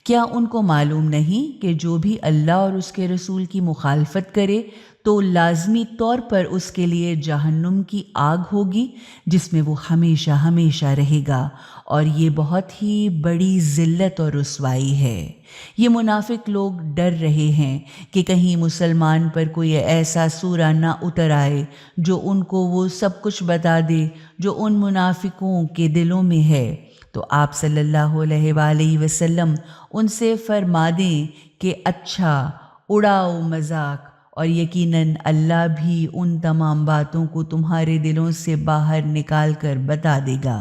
کیا ان کو معلوم نہیں کہ جو بھی اللہ اور اس کے رسول کی مخالفت کرے تو لازمی طور پر اس کے لیے جہنم کی آگ ہوگی جس میں وہ ہمیشہ ہمیشہ رہے گا، اور یہ بہت ہی بڑی ذلت اور رسوائی ہے۔ یہ منافق لوگ ڈر رہے ہیں کہ کہیں مسلمان پر کوئی ایسا سورہ نہ اتر آئے جو ان کو وہ سب کچھ بتا دے جو ان منافقوں کے دلوں میں ہے، تو آپ صلی اللہ علیہ وآلہ وسلم ان سے فرما دیں کہ اچھا، اڑاؤ مذاق، اور یقیناً اللہ بھی ان تمام باتوں کو تمہارے دلوں سے باہر نکال کر بتا دے گا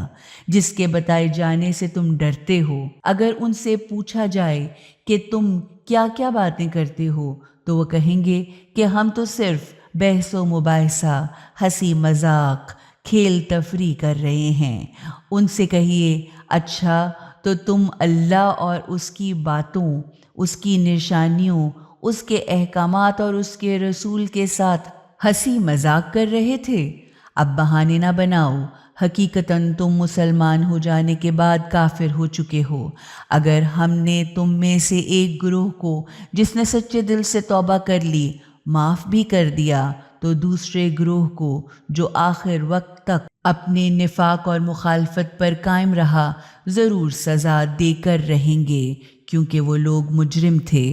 جس کے بتائے جانے سے تم ڈرتے ہو۔ اگر ان سے پوچھا جائے کہ تم کیا کیا باتیں کرتے ہو تو وہ کہیں گے کہ ہم تو صرف بحث و مباحثہ، ہنسی مذاق، کھیل تفریح کر رہے ہیں۔ ان سے کہیے، اچھا تو تم اللہ اور اس کی باتوں، اس کی نشانیوں، اس کے احکامات اور اس کے رسول کے ساتھ ہنسی مذاق کر رہے تھے۔ اب بہانے نہ بناؤ، حقیقتاً تم مسلمان ہو جانے کے بعد کافر ہو چکے ہو۔ اگر ہم نے تم میں سے ایک گروہ کو جس نے سچے دل سے توبہ کر لی معاف بھی کر دیا، تو دوسرے گروہ کو جو آخر وقت تک اپنے نفاق اور مخالفت پر قائم رہا ضرور سزا دے کر رہیں گے، کیونکہ وہ لوگ مجرم تھے۔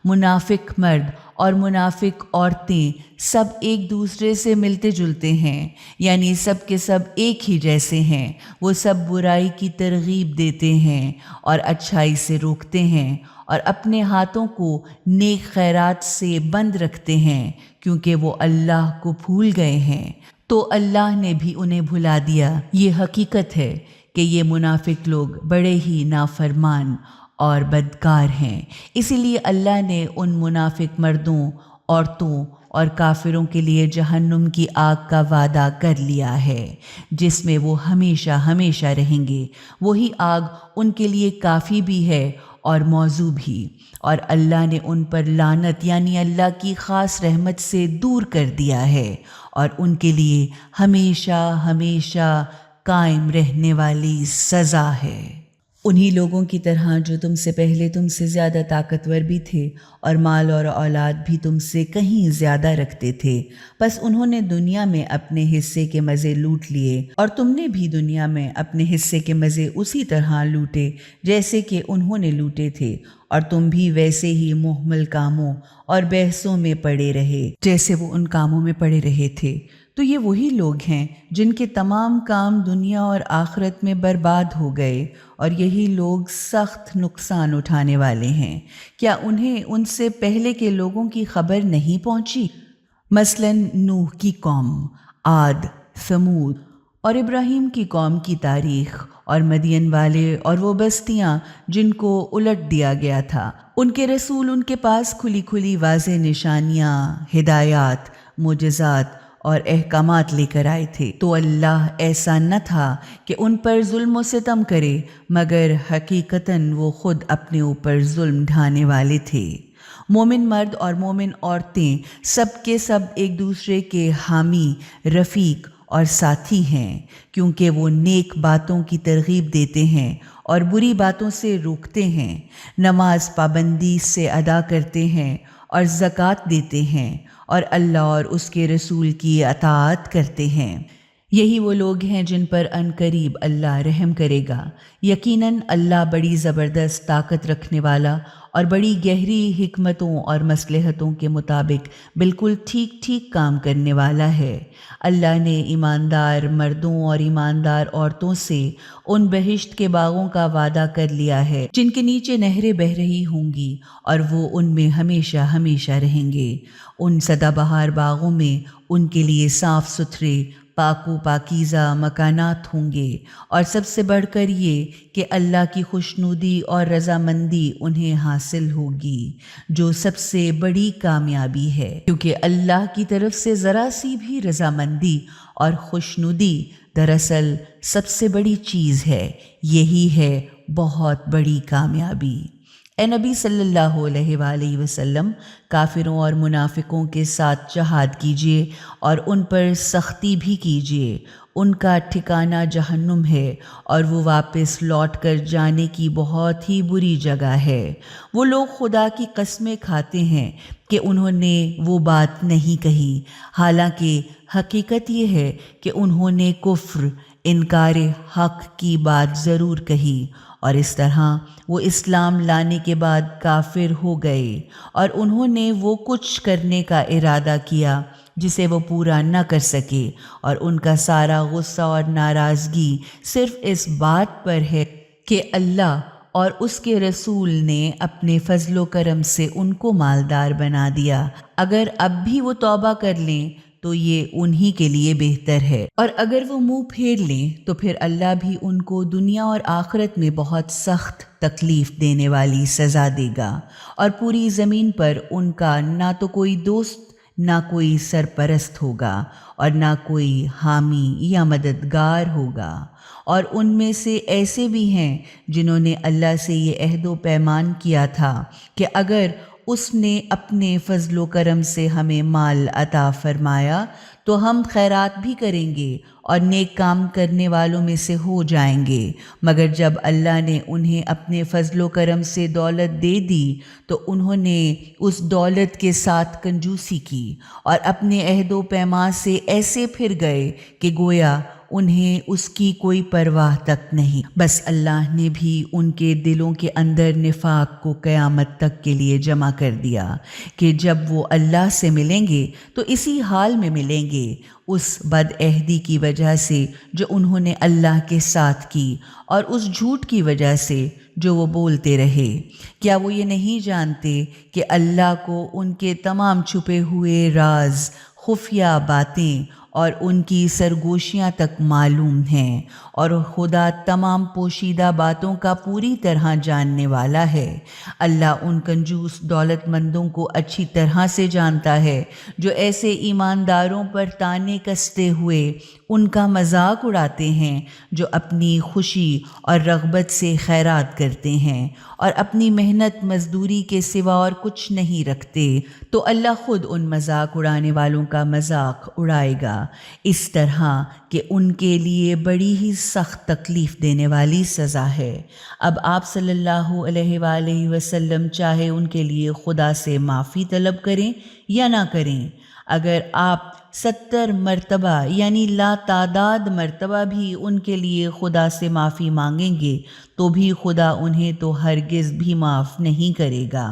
منافق مرد اور منافق عورتیں سب ایک دوسرے سے ملتے جلتے ہیں، یعنی سب کے سب ایک ہی جیسے ہیں۔ وہ سب برائی کی ترغیب دیتے ہیں اور اچھائی سے روکتے ہیں، اور اپنے ہاتھوں کو نیک خیرات سے بند رکھتے ہیں، کیونکہ وہ اللہ کو بھول گئے ہیں تو اللہ نے بھی انہیں بھلا دیا۔ یہ حقیقت ہے کہ یہ منافق لوگ بڑے ہی نافرمان اور بدکار ہیں، اسی لیے اللہ نے ان منافق مردوں، عورتوں اور کافروں کے لیے جہنم کی آگ کا وعدہ کر لیا ہے، جس میں وہ ہمیشہ ہمیشہ رہیں گے۔ وہی آگ ان کے لیے کافی بھی ہے اور موزوں بھی، اور اللہ نے ان پر لعنت یعنی اللہ کی خاص رحمت سے دور کر دیا ہے، اور ان کے لیے ہمیشہ ہمیشہ قائم رہنے والی سزا ہے۔ انہی لوگوں کی طرح جو تم سے پہلے تم سے زیادہ طاقتور بھی تھے اور مال اور اولاد بھی تم سے کہیں زیادہ رکھتے تھے، بس انہوں نے دنیا میں اپنے حصے کے مزے لوٹ لیے، اور تم نے بھی دنیا میں اپنے حصے کے مزے اسی طرح لوٹے جیسے کہ انہوں نے لوٹے تھے، اور تم بھی ویسے ہی محمل کاموں اور بحثوں میں پڑے رہے جیسے وہ ان کاموں میں پڑے رہے تھے۔ تو یہ وہی لوگ ہیں جن کے تمام کام دنیا اور آخرت میں برباد ہو گئے، اور یہی لوگ سخت نقصان اٹھانے والے ہیں۔ کیا انہیں ان سے پہلے کے لوگوں کی خبر نہیں پہنچی؟ مثلاً نوح کی قوم، عاد، ثمود اور ابراہیم کی قوم کی تاریخ، اور مدین والے اور وہ بستیاں جن کو الٹ دیا گیا تھا۔ ان کے رسول ان کے پاس کھلی کھلی واضح نشانیاں، ہدایات، معجزات اور احکامات لے کر آئے تھے، تو اللہ ایسا نہ تھا کہ ان پر ظلم و ستم کرے، مگر حقیقتاً وہ خود اپنے اوپر ظلم ڈھانے والے تھے۔ مومن مرد اور مومن عورتیں سب کے سب ایک دوسرے کے حامی، رفیق اور ساتھی ہیں، کیونکہ وہ نیک باتوں کی ترغیب دیتے ہیں اور بری باتوں سے روکتے ہیں، نماز پابندی سے ادا کرتے ہیں اور زکوٰۃ دیتے ہیں، اور اللہ اور اس کے رسول کی اطاعت کرتے ہیں۔ یہی وہ لوگ ہیں جن پر عنقریب اللہ رحم کرے گا۔ یقیناً اللہ بڑی زبردست طاقت رکھنے والا اور بڑی گہری حکمتوں اور مصلحتوں کے مطابق بالکل ٹھیک ٹھیک کام کرنے والا ہے۔ اللہ نے ایماندار مردوں اور ایماندار عورتوں سے ان بہشت کے باغوں کا وعدہ کر لیا ہے جن کے نیچے نہریں بہہ رہی ہوں گی، اور وہ ان میں ہمیشہ ہمیشہ رہیں گے۔ ان سدا بہار باغوں میں ان کے لیے صاف ستھرے، پاک و پاکیزہ مکانات ہوں گے، اور سب سے بڑھ کر یہ کہ اللہ کی خوشنودی اور رضامندی انہیں حاصل ہوگی، جو سب سے بڑی کامیابی ہے، کیونکہ اللہ کی طرف سے ذرا سی بھی رضامندی اور خوشنودی دراصل سب سے بڑی چیز ہے۔ یہی ہے بہت بڑی کامیابی۔ اے نبی صلی اللہ علیہ وآلہ وسلم، کافروں اور منافقوں کے ساتھ جہاد کیجیے اور ان پر سختی بھی کیجیے۔ ان کا ٹھکانہ جہنم ہے، اور وہ واپس لوٹ کر جانے کی بہت ہی بری جگہ ہے۔ وہ لوگ خدا کی قسمیں کھاتے ہیں کہ انہوں نے وہ بات نہیں کہی، حالانکہ حقیقت یہ ہے کہ انہوں نے کفر، انکار حق کی بات ضرور کہی، اور اس طرح وہ اسلام لانے کے بعد کافر ہو گئے، اور انہوں نے وہ کچھ کرنے کا ارادہ کیا جسے وہ پورا نہ کر سکے، اور ان کا سارا غصہ اور ناراضگی صرف اس بات پر ہے کہ اللہ اور اس کے رسول نے اپنے فضل و کرم سے ان کو مالدار بنا دیا۔ اگر اب بھی وہ توبہ کر لیں تو یہ انہی کے لیے بہتر ہے، اور اگر وہ منہ پھیر لیں تو پھر اللہ بھی ان کو دنیا اور آخرت میں بہت سخت تکلیف دینے والی سزا دے گا، اور پوری زمین پر ان کا نہ تو کوئی دوست نہ کوئی سرپرست ہوگا اور نہ کوئی حامی یا مددگار ہوگا۔ اور ان میں سے ایسے بھی ہیں جنہوں نے اللہ سے یہ عہد و پیمان کیا تھا کہ اگر اس نے اپنے فضل و کرم سے ہمیں مال عطا فرمایا تو ہم خیرات بھی کریں گے اور نیک کام کرنے والوں میں سے ہو جائیں گے، مگر جب اللہ نے انہیں اپنے فضل و کرم سے دولت دے دی تو انہوں نے اس دولت کے ساتھ کنجوسی کی اور اپنے عہد و پیمان سے ایسے پھر گئے کہ گویا انہیں اس کی کوئی پرواہ تک نہیں۔ بس اللہ نے بھی ان کے دلوں کے اندر نفاق کو قیامت تک کے لیے جمع کر دیا کہ جب وہ اللہ سے ملیں گے تو اسی حال میں ملیں گے، اس بد عہدی کی وجہ سے جو انہوں نے اللہ کے ساتھ کی اور اس جھوٹ کی وجہ سے جو وہ بولتے رہے۔ کیا وہ یہ نہیں جانتے کہ اللہ کو ان کے تمام چھپے ہوئے راز، خفیہ باتیں اور ان کی سرگوشیاں تک معلوم ہیں، اور خدا تمام پوشیدہ باتوں کا پوری طرح جاننے والا ہے۔ اللہ ان کنجوس دولت مندوں کو اچھی طرح سے جانتا ہے جو ایسے ایمانداروں پر طعنے کستے ہوئے ان کا مذاق اڑاتے ہیں جو اپنی خوشی اور رغبت سے خیرات کرتے ہیں اور اپنی محنت مزدوری کے سوا اور کچھ نہیں رکھتے، تو اللہ خود ان مذاق اڑانے والوں کا مذاق اڑائے گا، اس طرح کہ ان کے لیے بڑی ہی سخت تکلیف دینے والی سزا ہے۔ اب آپ صلی اللہ علیہ وآلہ وسلم چاہے ان کے لیے خدا سے معافی طلب کریں یا نہ کریں، اگر آپ 70 مرتبہ یعنی لا تعداد مرتبہ بھی ان کے لیے خدا سے معافی مانگیں گے تو بھی خدا انہیں تو ہرگز بھی معاف نہیں کرے گا،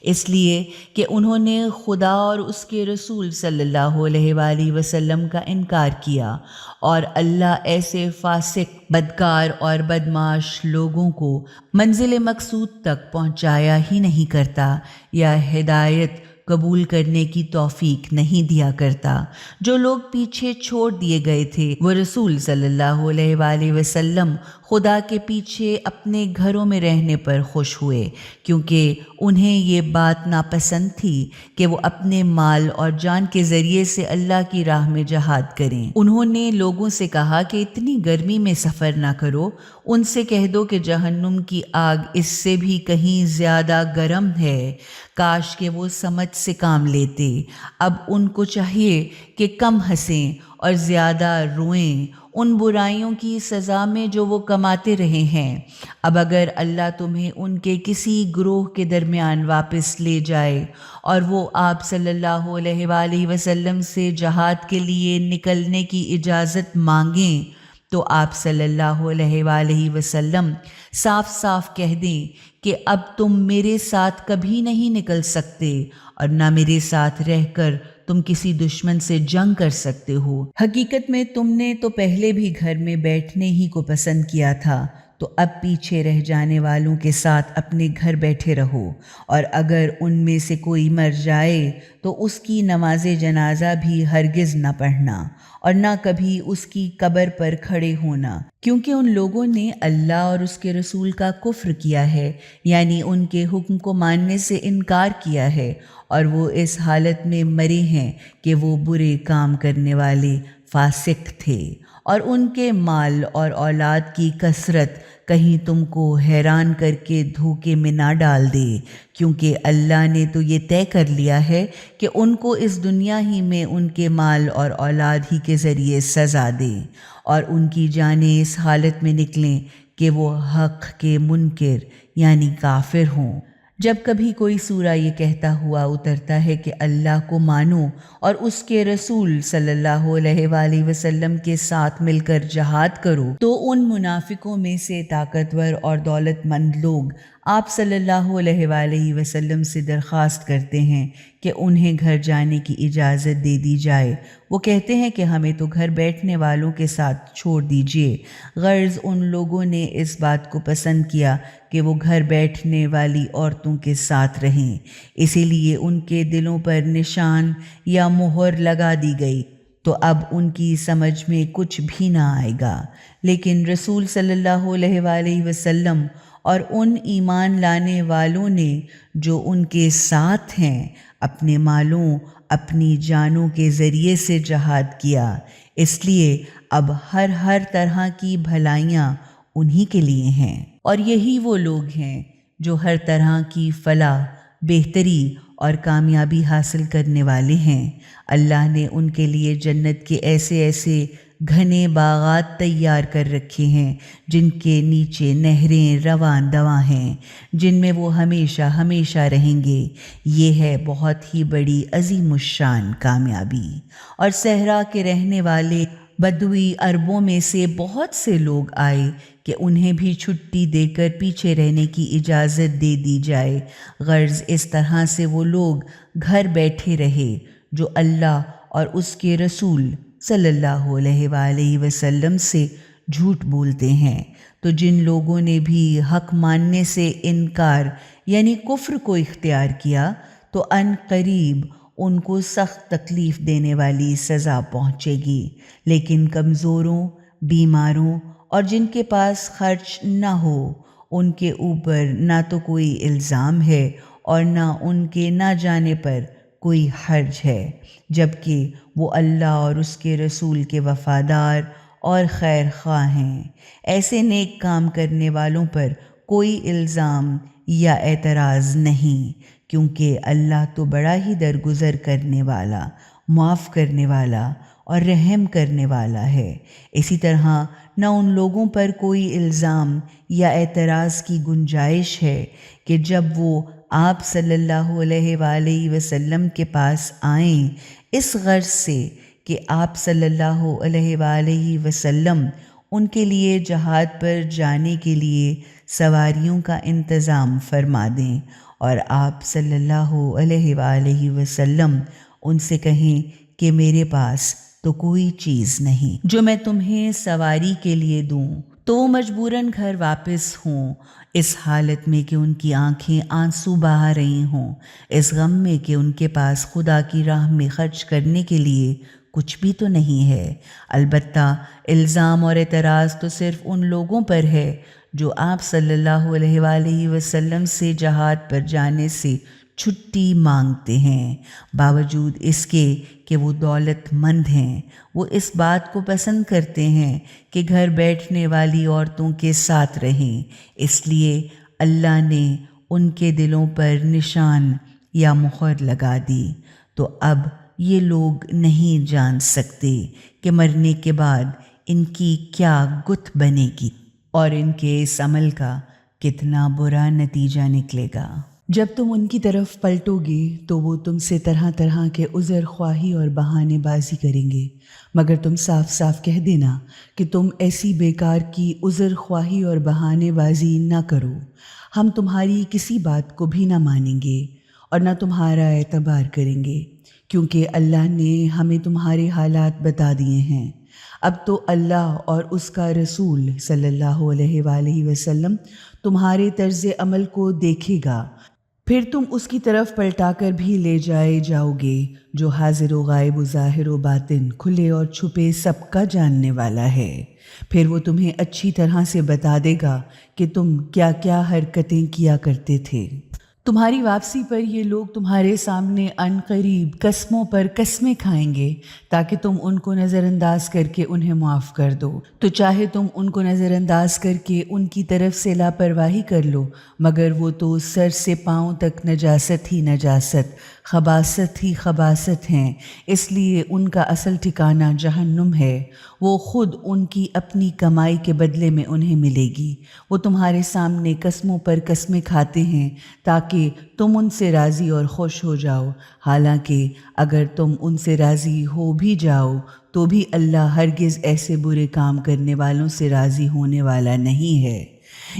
اس لیے کہ انہوں نے خدا اور اس کے رسول صلی اللہ علیہ وآلہ وسلم کا انکار کیا، اور اللہ ایسے فاسق، بدکار اور بدمعاش لوگوں کو منزل مقصود تک پہنچایا ہی نہیں کرتا یا ہدایت قبول کرنے کی توفیق نہیں دیا کرتا۔ جو لوگ پیچھے چھوڑ دیے گئے تھے وہ رسول صلی اللہ علیہ وآلہ وسلم خدا کے پیچھے اپنے گھروں میں رہنے پر خوش ہوئے، کیونکہ انہیں یہ بات ناپسند تھی کہ وہ اپنے مال اور جان کے ذریعے سے اللہ کی راہ میں جہاد کریں۔ انہوں نے لوگوں سے کہا کہ اتنی گرمی میں سفر نہ کرو، ان سے کہہ دو کہ جہنم کی آگ اس سے بھی کہیں زیادہ گرم ہے، کاش کہ وہ سمجھ سے کام لیتے۔ اب ان کو چاہیے کہ کم ہنسیں اور زیادہ روئیں ان برائیوں کی سزا میں جو وہ کماتے رہے ہیں۔ اب اگر اللہ تمہیں ان کے کسی گروہ کے درمیان واپس لے جائے اور وہ آپ صلی اللہ علیہ وآلہ وسلم سے جہاد کے لیے نکلنے کی اجازت مانگیں تو آپ صلی اللہ علیہ وآلہ وسلم صاف صاف کہہ دیں کہ اب تم میرے ساتھ کبھی نہیں نکل سکتے اور نہ میرے ساتھ رہ کر تم کسی دشمن سے جنگ کر سکتے ہو۔ حقیقت میں تم نے تو پہلے بھی گھر میں بیٹھنے ہی کو پسند کیا تھا، تو اب پیچھے رہ جانے والوں کے ساتھ اپنے گھر بیٹھے رہو، اور اگر ان میں سے کوئی مر جائے تو اس کی نماز جنازہ بھی ہرگز نہ پڑھنا اور نہ کبھی اس کی قبر پر کھڑے ہونا، کیونکہ ان لوگوں نے اللہ اور اس کے رسول کا کفر کیا ہے، یعنی ان کے حکم کو ماننے سے انکار کیا ہے، اور وہ اس حالت میں مرے ہیں کہ وہ برے کام کرنے والے فاسق تھے۔ اور ان کے مال اور اولاد کی کثرت کہیں تم کو حیران کر کے دھوکے میں نہ ڈال دے، کیونکہ اللہ نے تو یہ طے کر لیا ہے کہ ان کو اس دنیا ہی میں ان کے مال اور اولاد ہی کے ذریعے سزا دے، اور ان کی جانیں اس حالت میں نکلیں کہ وہ حق کے منکر یعنی کافر ہوں۔ جب کبھی کوئی سورہ یہ کہتا ہوا اترتا ہے کہ اللہ کو مانو اور اس کے رسول صلی اللہ علیہ وآلہ وسلم کے ساتھ مل کر جہاد کرو، تو ان منافقوں میں سے طاقتور اور دولت مند لوگ آپ صلی اللہ علیہ وآلہ وسلم سے درخواست کرتے ہیں کہ انہیں گھر جانے کی اجازت دے دی جائے۔ وہ کہتے ہیں کہ ہمیں تو گھر بیٹھنے والوں کے ساتھ چھوڑ دیجیے۔ غرض ان لوگوں نے اس بات کو پسند کیا کہ وہ گھر بیٹھنے والی عورتوں کے ساتھ رہیں، اسی لیے ان کے دلوں پر نشان یا مہر لگا دی گئی، تو اب ان کی سمجھ میں کچھ بھی نہ آئے گا۔ لیکن رسول صلی اللہ علیہ وآلہ وسلم اور ان ایمان لانے والوں نے جو ان کے ساتھ ہیں اپنے مالوں اپنی جانوں کے ذریعے سے جہاد کیا، اس لیے اب ہر طرح کی بھلائیاں انہی کے لیے ہیں، اور یہی وہ لوگ ہیں جو ہر طرح کی فلاح، بہتری اور کامیابی حاصل کرنے والے ہیں۔ اللہ نے ان کے لیے جنت کے ایسے گھنے باغات تیار کر رکھے ہیں جن کے نیچے نہریں رواں دواں ہیں، جن میں وہ ہمیشہ رہیں گے۔ یہ ہے بہت ہی بڑی عظیم الشان کامیابی۔ اور صحرا کے رہنے والے بدوی عربوں میں سے بہت سے لوگ آئے کہ انہیں بھی چھٹی دے کر پیچھے رہنے کی اجازت دے دی جائے، غرض اس طرح سے وہ لوگ گھر بیٹھے رہے جو اللہ اور اس کے رسول صلی اللہ علیہ وآلہ وسلم سے جھوٹ بولتے ہیں۔ تو جن لوگوں نے بھی حق ماننے سے انکار یعنی کفر کو اختیار کیا، تو ان قریب ان کو سخت تکلیف دینے والی سزا پہنچے گی، لیکن کمزوروں، بیماروں اور جن کے پاس خرچ نہ ہو، ان کے اوپر نہ تو کوئی الزام ہے اور نہ ان کے نہ جانے پر کوئی حرج ہے، جبکہ وہ اللہ اور اس کے رسول کے وفادار اور خیر خواہ ہیں۔ ایسے نیک کام کرنے والوں پر کوئی الزام یا اعتراض نہیں، کیونکہ اللہ تو بڑا ہی درگزر کرنے والا، معاف کرنے والا اور رحم کرنے والا ہے۔ اسی طرح نہ ان لوگوں پر کوئی الزام یا اعتراض کی گنجائش ہے کہ جب وہ آپ صلی اللہ علیہ وآلہ وسلم کے پاس آئیں اس غرض سے کہ آپ صلی اللہ علیہ وآلہ وسلم ان کے لیے جہاد پر جانے کے لیے سواریوں کا انتظام فرما دیں، اور آپ صلی اللہ علیہ وآلہ وسلم ان سے کہیں کہ میرے پاس تو کوئی چیز نہیں جو میں تمہیں سواری کے لیے دوں، تو وہ مجبوراً گھر واپس ہوں، اس حالت میں کہ ان کی آنکھیں آنسو بہا رہی ہوں، اس غم میں کہ ان کے پاس خدا کی راہ میں خرچ کرنے کے لیے کچھ بھی تو نہیں ہے۔ البتہ الزام اور اعتراض تو صرف ان لوگوں پر ہے جو آپ صلی اللہ علیہ وآلہ وسلم سے جہاد پر جانے سے چھٹی مانگتے ہیں، باوجود اس کے کہ وہ دولت مند ہیں۔ وہ اس بات کو پسند کرتے ہیں کہ گھر بیٹھنے والی عورتوں کے ساتھ رہیں، اس لیے اللہ نے ان کے دلوں پر نشان یا مہر لگا دی۔ تو اب یہ لوگ نہیں جان سکتے کہ مرنے کے بعد ان کی کیا گت بنے گی اور ان کے اس عمل کا کتنا برا نتیجہ نکلے گا۔ جب تم ان کی طرف پلٹو گے تو وہ تم سے طرح کے عذر خواہی اور بہانے بازی کریں گے، مگر تم صاف کہہ دینا کہ تم ایسی بیکار کی عذر خواہی اور بہانے بازی نہ کرو، ہم تمہاری کسی بات کو بھی نہ مانیں گے اور نہ تمہارا اعتبار کریں گے، کیونکہ اللہ نے ہمیں تمہارے حالات بتا دیے ہیں۔ اب تو اللہ اور اس کا رسول صلی اللہ علیہ وآلہ وسلم تمہارے طرز عمل کو دیکھے گا، پھر تم اس کی طرف پلٹا کر بھی لے جاؤ گے جو حاضر و غائب و ظاہر و باطن، کھلے اور چھپے سب کا جاننے والا ہے۔ پھر وہ تمہیں اچھی طرح سے بتا دے گا کہ تم کیا کیا حرکتیں کیا کرتے تھے۔ تمہاری واپسی پر یہ لوگ تمہارے سامنے ان قریب قسموں پر قسمیں کھائیں گے تاکہ تم ان کو نظر انداز کر کے انہیں معاف کر دو، تو چاہے تم ان کو نظر انداز کر کے ان کی طرف سے لاپرواہی کر لو، مگر وہ تو سر سے پاؤں تک نجاست ہی نجاست، خباثت ہی خباثت ہیں، اس لیے ان کا اصل ٹھکانہ جہنم ہے، وہ خود ان کی اپنی کمائی کے بدلے میں انہیں ملے گی۔ وہ تمہارے سامنے قسموں پر قسمیں کھاتے ہیں تاکہ تم ان سے راضی اور خوش ہو جاؤ، حالانکہ اگر تم ان سے راضی ہو بھی جاؤ تو بھی اللہ ہرگز ایسے برے کام کرنے والوں سے راضی ہونے والا نہیں ہے۔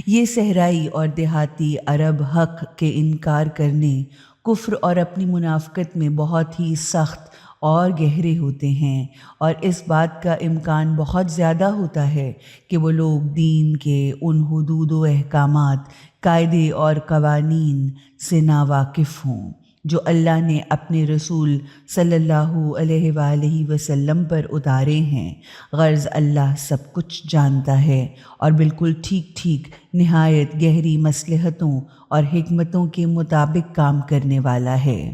یہ صحرائی اور دیہاتی عرب حق کے انکار کرنے، کفر اور اپنی منافقت میں بہت ہی سخت اور گہرے ہوتے ہیں، اور اس بات کا امکان بہت زیادہ ہوتا ہے کہ وہ لوگ دین کے ان حدود و احکامات، قاعدے اور قوانین سے ناواقف ہوں جو اللہ نے اپنے رسول صلی اللہ علیہ وآلہ وسلم پر اتارے ہیں، غرض اللہ سب کچھ جانتا ہے اور بالکل ٹھیک نہایت گہری مصلحتوں اور حکمتوں کے مطابق کام کرنے والا ہے۔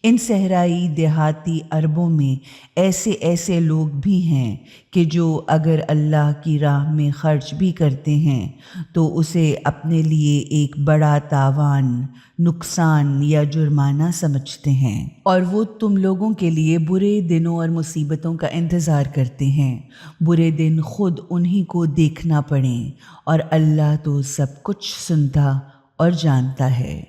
ان صحرائی دیہاتی عربوں میں ایسے ایسے لوگ بھی ہیں کہ جو اگر اللہ کی راہ میں خرچ بھی کرتے ہیں تو اسے اپنے لیے ایک بڑا تاوان، نقصان یا جرمانہ سمجھتے ہیں، اور وہ تم لوگوں کے لیے برے دنوں اور مصیبتوں کا انتظار کرتے ہیں، برے دن خود انہی کو دیکھنا پڑیں، اور اللہ تو سب کچھ سنتا اور جانتا ہے۔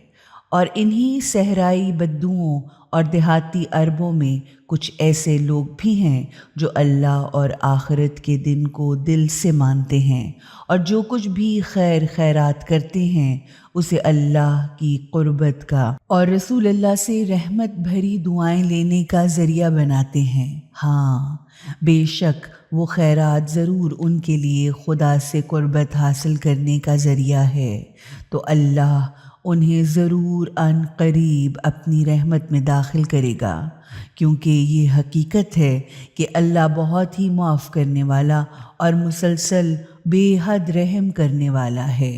اور انہی صحرائی بدوؤں اور دیہاتی عربوں میں کچھ ایسے لوگ بھی ہیں جو اللہ اور آخرت کے دن کو دل سے مانتے ہیں، اور جو کچھ بھی خیرات کرتے ہیں اسے اللہ کی قربت کا اور رسول اللہ سے رحمت بھری دعائیں لینے کا ذریعہ بناتے ہیں۔ ہاں، بے شک وہ خیرات ضرور ان کے لیے خدا سے قربت حاصل کرنے کا ذریعہ ہے، تو اللہ انہیں ضرور ان قریب اپنی رحمت میں داخل کرے گا، کیونکہ یہ حقیقت ہے کہ اللہ بہت ہی معاف کرنے والا اور مسلسل بے حد رحم کرنے والا ہے۔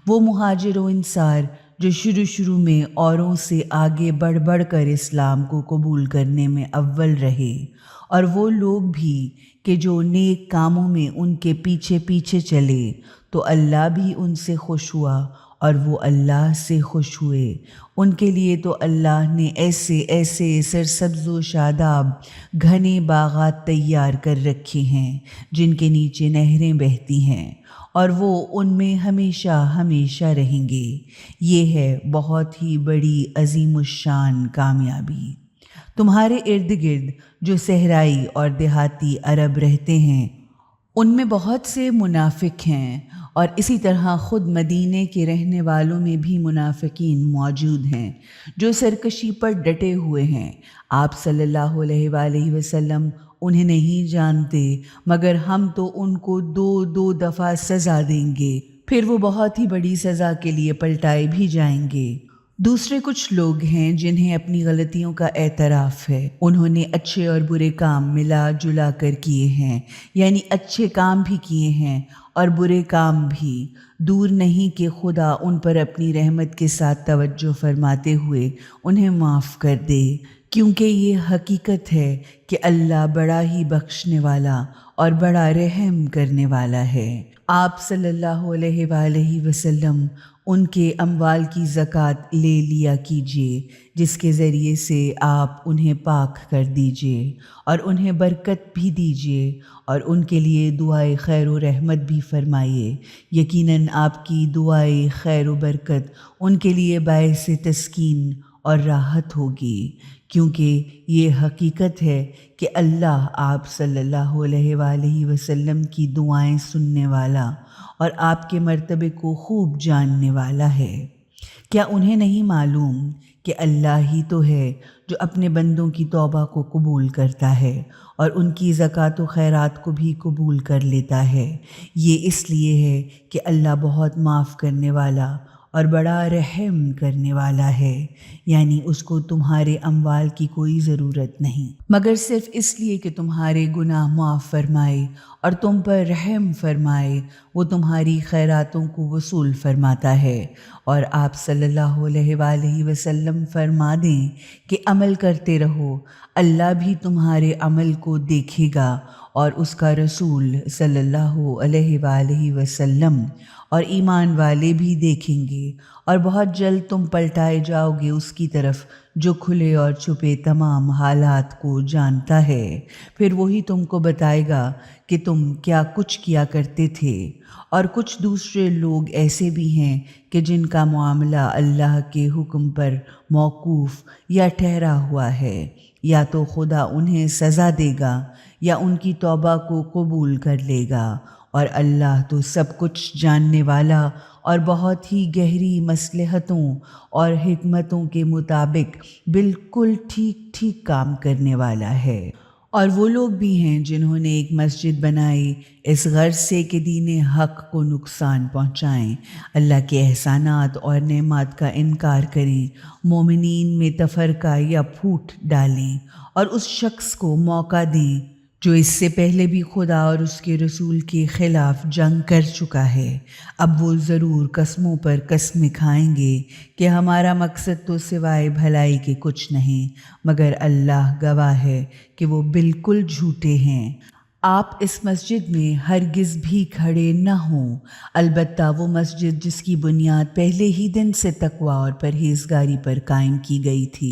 وہ مہاجر و انصار جو شروع میں اوروں سے آگے بڑھ کر اسلام کو قبول کرنے میں اول رہے، اور وہ لوگ بھی کہ جو نیک کاموں میں ان کے پیچھے چلے، تو اللہ بھی ان سے خوش ہوا اور وہ اللہ سے خوش ہوئے۔ ان کے لیے تو اللہ نے ایسے سرسبز و شاداب گھنے باغات تیار کر رکھے ہیں جن کے نیچے نہریں بہتی ہیں، اور وہ ان میں ہمیشہ رہیں گے۔ یہ ہے بہت ہی بڑی عظیم الشان کامیابی۔ تمہارے ارد گرد جو صحرائی اور دیہاتی عرب رہتے ہیں ان میں بہت سے منافق ہیں، اور اسی طرح خود مدینے کے رہنے والوں میں بھی منافقین موجود ہیں جو سرکشی پر ڈٹے ہوئے ہیں۔ آپ صلی اللہ علیہ وآلہ وسلم انہیں نہیں جانتے، مگر ہم تو ان کو دو دفعہ سزا دیں گے، پھر وہ بہت ہی بڑی سزا کے لیے پلٹائے بھی جائیں گے۔ دوسرے کچھ لوگ ہیں جنہیں اپنی غلطیوں کا اعتراف ہے، انہوں نے اچھے اور برے کام ملا جلا کر کیے ہیں، یعنی اچھے کام بھی کیے ہیں اور برے کام بھی۔ دور نہیں کہ خدا ان پر اپنی رحمت کے ساتھ توجہ فرماتے ہوئے انہیں معاف کر دے، کیونکہ یہ حقیقت ہے کہ اللہ بڑا ہی بخشنے والا اور بڑا رحم کرنے والا ہے۔ آپ صلی اللہ علیہ وآلہ وسلم ان کے اموال کی زکوٰۃ لے لیا کیجیے، جس کے ذریعے سے آپ انہیں پاک کر دیجیے اور انہیں برکت بھی دیجیے، اور ان کے لیے دعائے خیر و رحمت بھی فرمائیے۔ یقیناً آپ کی دعائے خیر و برکت ان کے لیے باعث تسکین اور راحت ہوگی، کیونکہ یہ حقیقت ہے کہ اللہ آپ صلی اللہ علیہ وآلہ وسلم کی دعائیں سننے والا اور آپ کے مرتبے کو خوب جاننے والا ہے۔ کیا انہیں نہیں معلوم کہ اللہ ہی تو ہے جو اپنے بندوں کی توبہ کو قبول کرتا ہے اور ان کی زکوٰۃ و خیرات کو بھی قبول کر لیتا ہے؟ یہ اس لیے ہے کہ اللہ بہت معاف کرنے والا اور بڑا رحم کرنے والا ہے، یعنی اس کو تمہارے اموال کی کوئی ضرورت نہیں، مگر صرف اس لیے کہ تمہارے گناہ معاف فرمائے اور تم پر رحم فرمائے۔ وہ تمہاری خیراتوں کو وصول فرماتا ہے، اور آپ صلی اللہ علیہ وآلہ وسلم فرما دیں کہ عمل کرتے رہو، اللہ بھی تمہارے عمل کو دیکھے گا، اور اس کا رسول صلی اللہ علیہ وآلہ وسلم اور ایمان والے بھی دیکھیں گے، اور بہت جلد تم پلٹائے جاؤ گے اس کی طرف جو کھلے اور چھپے تمام حالات کو جانتا ہے۔ پھر وہی تم کو بتائے گا کہ تم کیا کچھ کیا کرتے تھے۔ اور کچھ دوسرے لوگ ایسے بھی ہیں کہ جن کا معاملہ اللہ کے حکم پر موقوف یا ٹھہرا ہوا ہے، یا تو خدا انہیں سزا دے گا یا ان کی توبہ کو قبول کر لے گا، اور اللہ تو سب کچھ جاننے والا اور بہت ہی گہری مصلحتوں اور حکمتوں کے مطابق بالکل ٹھیک کام کرنے والا ہے۔ اور وہ لوگ بھی ہیں جنہوں نے ایک مسجد بنائی اس غرض سے کہ دین حق کو نقصان پہنچائیں، اللہ کے احسانات اور نعمات کا انکار کریں، مومنین میں تفرقہ یا پھوٹ ڈالیں، اور اس شخص کو موقع دیں جو اس سے پہلے بھی خدا اور اس کے رسول کے خلاف جنگ کر چکا ہے، اب وہ ضرور قسموں پر قسمیں کھائیں گے کہ ہمارا مقصد تو سوائے بھلائی کے کچھ نہیں، مگر اللہ گواہ ہے کہ وہ بالکل جھوٹے ہیں۔ آپ اس مسجد میں ہرگز بھی کھڑے نہ ہوں، البتہ وہ مسجد جس کی بنیاد پہلے ہی دن سے تقوی اور پرہیزگاری پر قائم کی گئی تھی،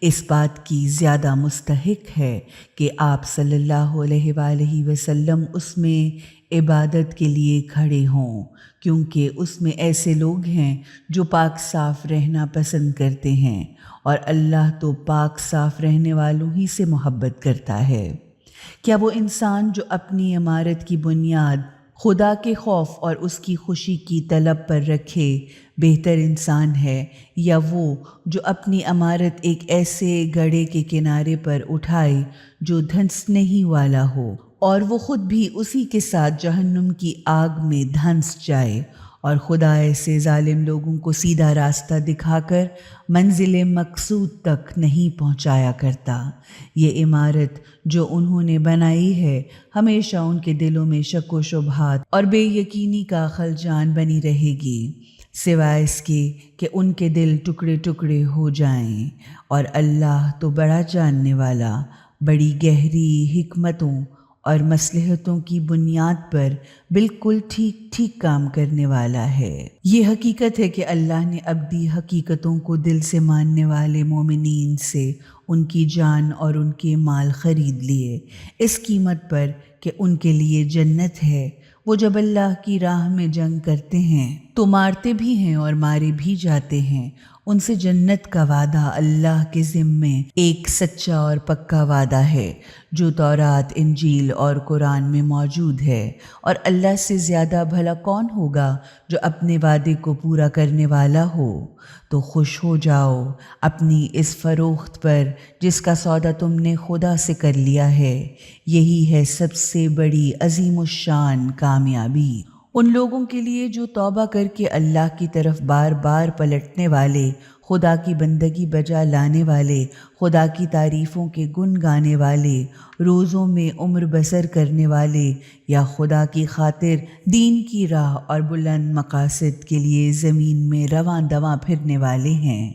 اس بات کی زیادہ مستحق ہے کہ آپ صلی اللہ علیہ وآلہ وسلم اس میں عبادت کے لیے کھڑے ہوں، کیونکہ اس میں ایسے لوگ ہیں جو پاک صاف رہنا پسند کرتے ہیں، اور اللہ تو پاک صاف رہنے والوں ہی سے محبت کرتا ہے۔ کیا وہ انسان جو اپنی عمارت کی بنیاد خدا کے خوف اور اس کی خوشی کی طلب پر رکھے بہتر انسان ہے، یا وہ جو اپنی عمارت ایک ایسے گڑھے کے کنارے پر اٹھائے جو دھنسنے ہی والا ہو، اور وہ خود بھی اسی کے ساتھ جہنم کی آگ میں دھنس جائے؟ اور خدا ایسے ظالم لوگوں کو سیدھا راستہ دکھا کر منزل مقصود تک نہیں پہنچایا کرتا۔ یہ عمارت جو انہوں نے بنائی ہے ہمیشہ ان کے دلوں میں شک و شبہات اور بے یقینی کا خلجان بنی رہے گی، سوائے اس کے کہ ان کے دل ٹکڑے ٹکڑے ہو جائیں، اور اللہ تو بڑا جاننے والا، بڑی گہری حکمتوں اور مصلحتوں کی بنیاد پر بالکل ٹھیک ٹھیک کام کرنے والا ہے۔ یہ حقیقت ہے کہ اللہ نے ابدی حقیقتوں کو دل سے ماننے والے مومنین سے ان کی جان اور ان کے مال خرید لیے، اس قیمت پر کہ ان کے لیے جنت ہے۔ وہ جب اللہ کی راہ میں جنگ کرتے ہیں تو مارتے بھی ہیں اور مارے بھی جاتے ہیں۔ ان سے جنت کا وعدہ اللہ کے ذمے ایک سچا اور پکا وعدہ ہے جو تورات، انجیل اور قرآن میں موجود ہے، اور اللہ سے زیادہ بھلا کون ہوگا جو اپنے وعدے کو پورا کرنے والا ہو؟ تو خوش ہو جاؤ اپنی اس فروخت پر جس کا سودا تم نے خدا سے کر لیا ہے، یہی ہے سب سے بڑی عظیم الشان کامیابی ان لوگوں کے لیے جو توبہ کر کے اللہ کی طرف بار بار پلٹنے والے، خدا کی بندگی بجا لانے والے، خدا کی تعریفوں کے گن گانے والے، روزوں میں عمر بسر کرنے والے، یا خدا کی خاطر دین کی راہ اور بلند مقاصد کے لیے زمین میں رواں دواں پھرنے والے ہیں،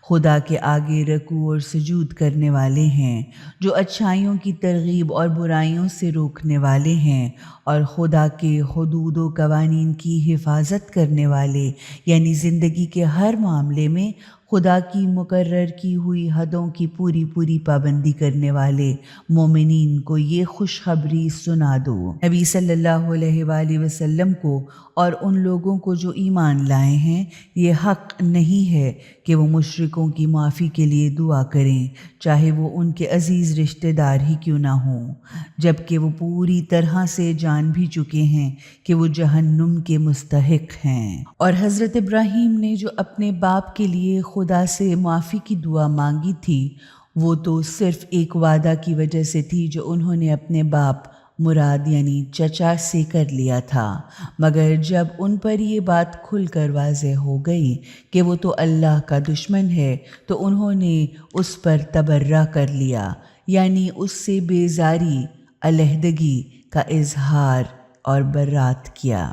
خدا کے آگے رکوع اور سجود کرنے والے ہیں، جو اچھائیوں کی ترغیب اور برائیوں سے روکنے والے ہیں، اور خدا کے حدود و قوانین کی حفاظت کرنے والے، یعنی زندگی کے ہر معاملے میں خدا کی مقرر کی ہوئی حدوں کی پوری پوری پابندی کرنے والے مومنین کو یہ خوشخبری سنا دو۔ نبی صلی اللہ علیہ وآلہ وسلم کو اور ان لوگوں کو جو ایمان لائے ہیں یہ حق نہیں ہے کہ وہ مشرکوں کی معافی کے لیے دعا کریں، چاہے وہ ان کے عزیز رشتہ دار ہی کیوں نہ ہوں، جبکہ وہ پوری طرح سے جان بھی چکے ہیں کہ وہ جہنم کے مستحق ہیں۔ اور حضرت ابراہیم نے جو اپنے باپ کے لیے خدا سے معافی کی دعا مانگی تھی، وہ تو صرف ایک وعدہ کی وجہ سے تھی جو انہوں نے اپنے باپ مراد یعنی چچا سے کر لیا تھا، مگر جب ان پر یہ بات کھل کر واضح ہو گئی کہ وہ تو اللہ کا دشمن ہے تو انہوں نے اس پر تبرہ کر لیا، یعنی اس سے بیزاری، علیحدگی کا اظہار اور برات کیا۔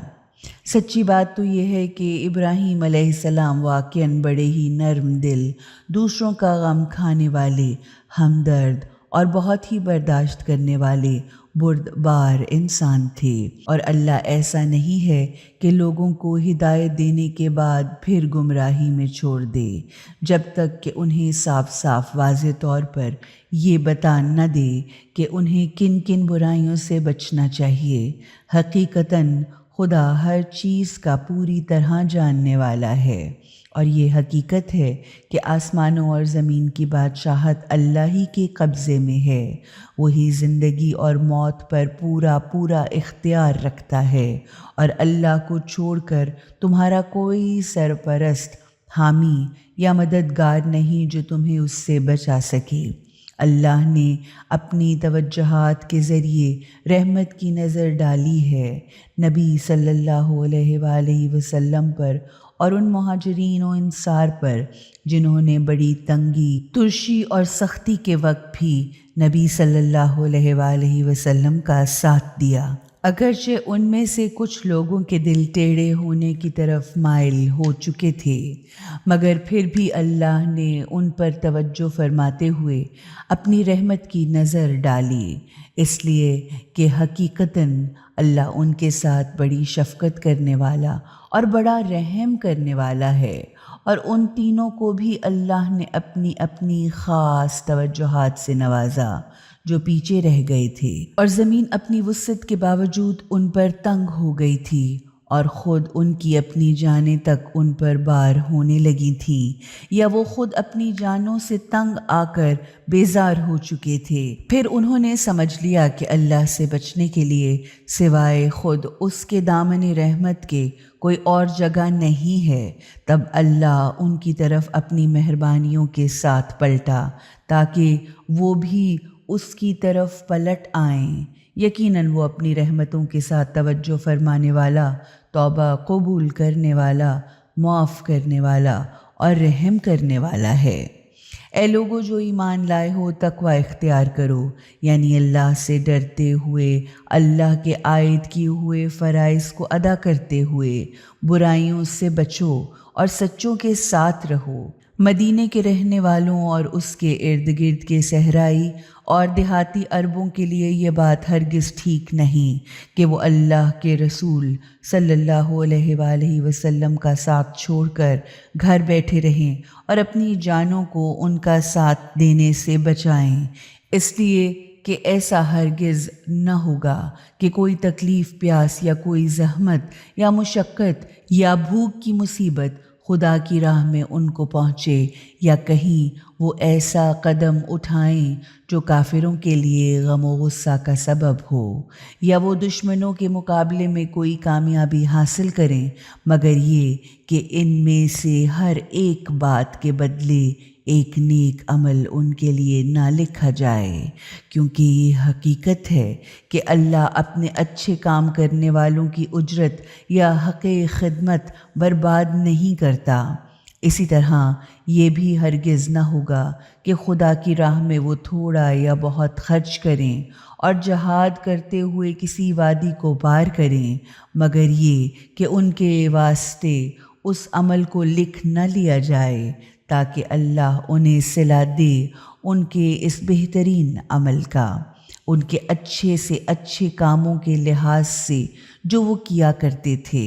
سچی بات تو یہ ہے کہ ابراہیم علیہ السلام واقعاً بڑے ہی نرم دل، دوسروں کا غم کھانے والے، ہمدرد اور بہت ہی برداشت کرنے والے بردبار انسان تھے، اور اللہ ایسا نہیں ہے کہ لوگوں کو ہدایت دینے کے بعد پھر گمراہی میں چھوڑ دے، جب تک کہ انہیں صاف صاف واضح طور پر یہ بتا نہ دے کہ انہیں کن کن برائیوں سے بچنا چاہیے۔ حقیقتاً خدا ہر چیز کا پوری طرح جاننے والا ہے، اور یہ حقیقت ہے کہ آسمانوں اور زمین کی بادشاہت اللہ ہی کے قبضے میں ہے، وہی زندگی اور موت پر پورا پورا اختیار رکھتا ہے، اور اللہ کو چھوڑ کر تمہارا کوئی سرپرست، حامی یا مددگار نہیں جو تمہیں اس سے بچا سکے۔ اللہ نے اپنی توجہات کے ذریعے رحمت کی نظر ڈالی ہے نبی صلی اللہ علیہ وآلہ وسلم پر اور ان مہاجرین و انصار پر جنہوں نے بڑی تنگی، ترشی اور سختی کے وقت بھی نبی صلی اللہ علیہ وآلہ وسلم کا ساتھ دیا۔ اگرچہ ان میں سے کچھ لوگوں کے دل ٹیڑھے ہونے کی طرف مائل ہو چکے تھے، مگر پھر بھی اللہ نے ان پر توجہ فرماتے ہوئے اپنی رحمت کی نظر ڈالی، اس لیے کہ حقیقتاً اللہ ان کے ساتھ بڑی شفقت کرنے والا اور بڑا رحم کرنے والا ہے۔ اور ان تینوں کو بھی اللہ نے اپنی اپنی خاص توجہات سے نوازا جو پیچھے رہ گئے تھے، اور زمین اپنی وسعت کے باوجود ان پر تنگ ہو گئی تھی، اور خود ان کی اپنی جانیں تک ان پر بار ہونے لگی تھیں، یا وہ خود اپنی جانوں سے تنگ آ کر بیزار ہو چکے تھے۔ پھر انہوں نے سمجھ لیا کہ اللہ سے بچنے کے لیے سوائے خود اس کے دامن رحمت کے کوئی اور جگہ نہیں ہے۔ تب اللہ ان کی طرف اپنی مہربانیوں کے ساتھ پلٹا تاکہ وہ بھی اس کی طرف پلٹ آئیں۔ یقیناً وہ اپنی رحمتوں کے ساتھ توجہ فرمانے والا، توبہ قبول کرنے والا، معاف کرنے والا اور رحم کرنے والا ہے۔ اے لوگو جو ایمان لائے ہو، تقوی اختیار کرو، یعنی اللہ سے ڈرتے ہوئے، اللہ کے عائد کیے ہوئے فرائض کو ادا کرتے ہوئے برائیوں سے بچو اور سچوں کے ساتھ رہو۔ مدینے کے رہنے والوں اور اس کے ارد گرد کے صحرائی اور دیہاتی عربوں کے لیے یہ بات ہرگز ٹھیک نہیں کہ وہ اللہ کے رسول صلی اللہ علیہ وآلہ وسلم کا ساتھ چھوڑ کر گھر بیٹھے رہیں اور اپنی جانوں کو ان کا ساتھ دینے سے بچائیں، اس لیے کہ ایسا ہرگز نہ ہوگا کہ کوئی تکلیف، پیاس یا کوئی زحمت یا مشقت یا بھوک کی مصیبت خدا کی راہ میں ان کو پہنچے، یا کہیں وہ ایسا قدم اٹھائیں جو کافروں کے لیے غم و غصہ کا سبب ہو، یا وہ دشمنوں کے مقابلے میں کوئی کامیابی حاصل کریں، مگر یہ کہ ان میں سے ہر ایک بات کے بدلے ایک نیک عمل ان کے لیے نہ لکھا جائے، کیونکہ یہ حقیقت ہے کہ اللہ اپنے اچھے کام کرنے والوں کی اجرت یا حق خدمت برباد نہیں کرتا۔ اسی طرح یہ بھی ہرگز نہ ہوگا کہ خدا کی راہ میں وہ تھوڑا یا بہت خرچ کریں اور جہاد کرتے ہوئے کسی وادی کو پار کریں، مگر یہ کہ ان کے واسطے اس عمل کو لکھ نہ لیا جائے تاکہ اللہ انہیں صلہ دے ان کے اس بہترین عمل کا، ان کے اچھے سے اچھے کاموں کے لحاظ سے جو وہ کیا کرتے تھے۔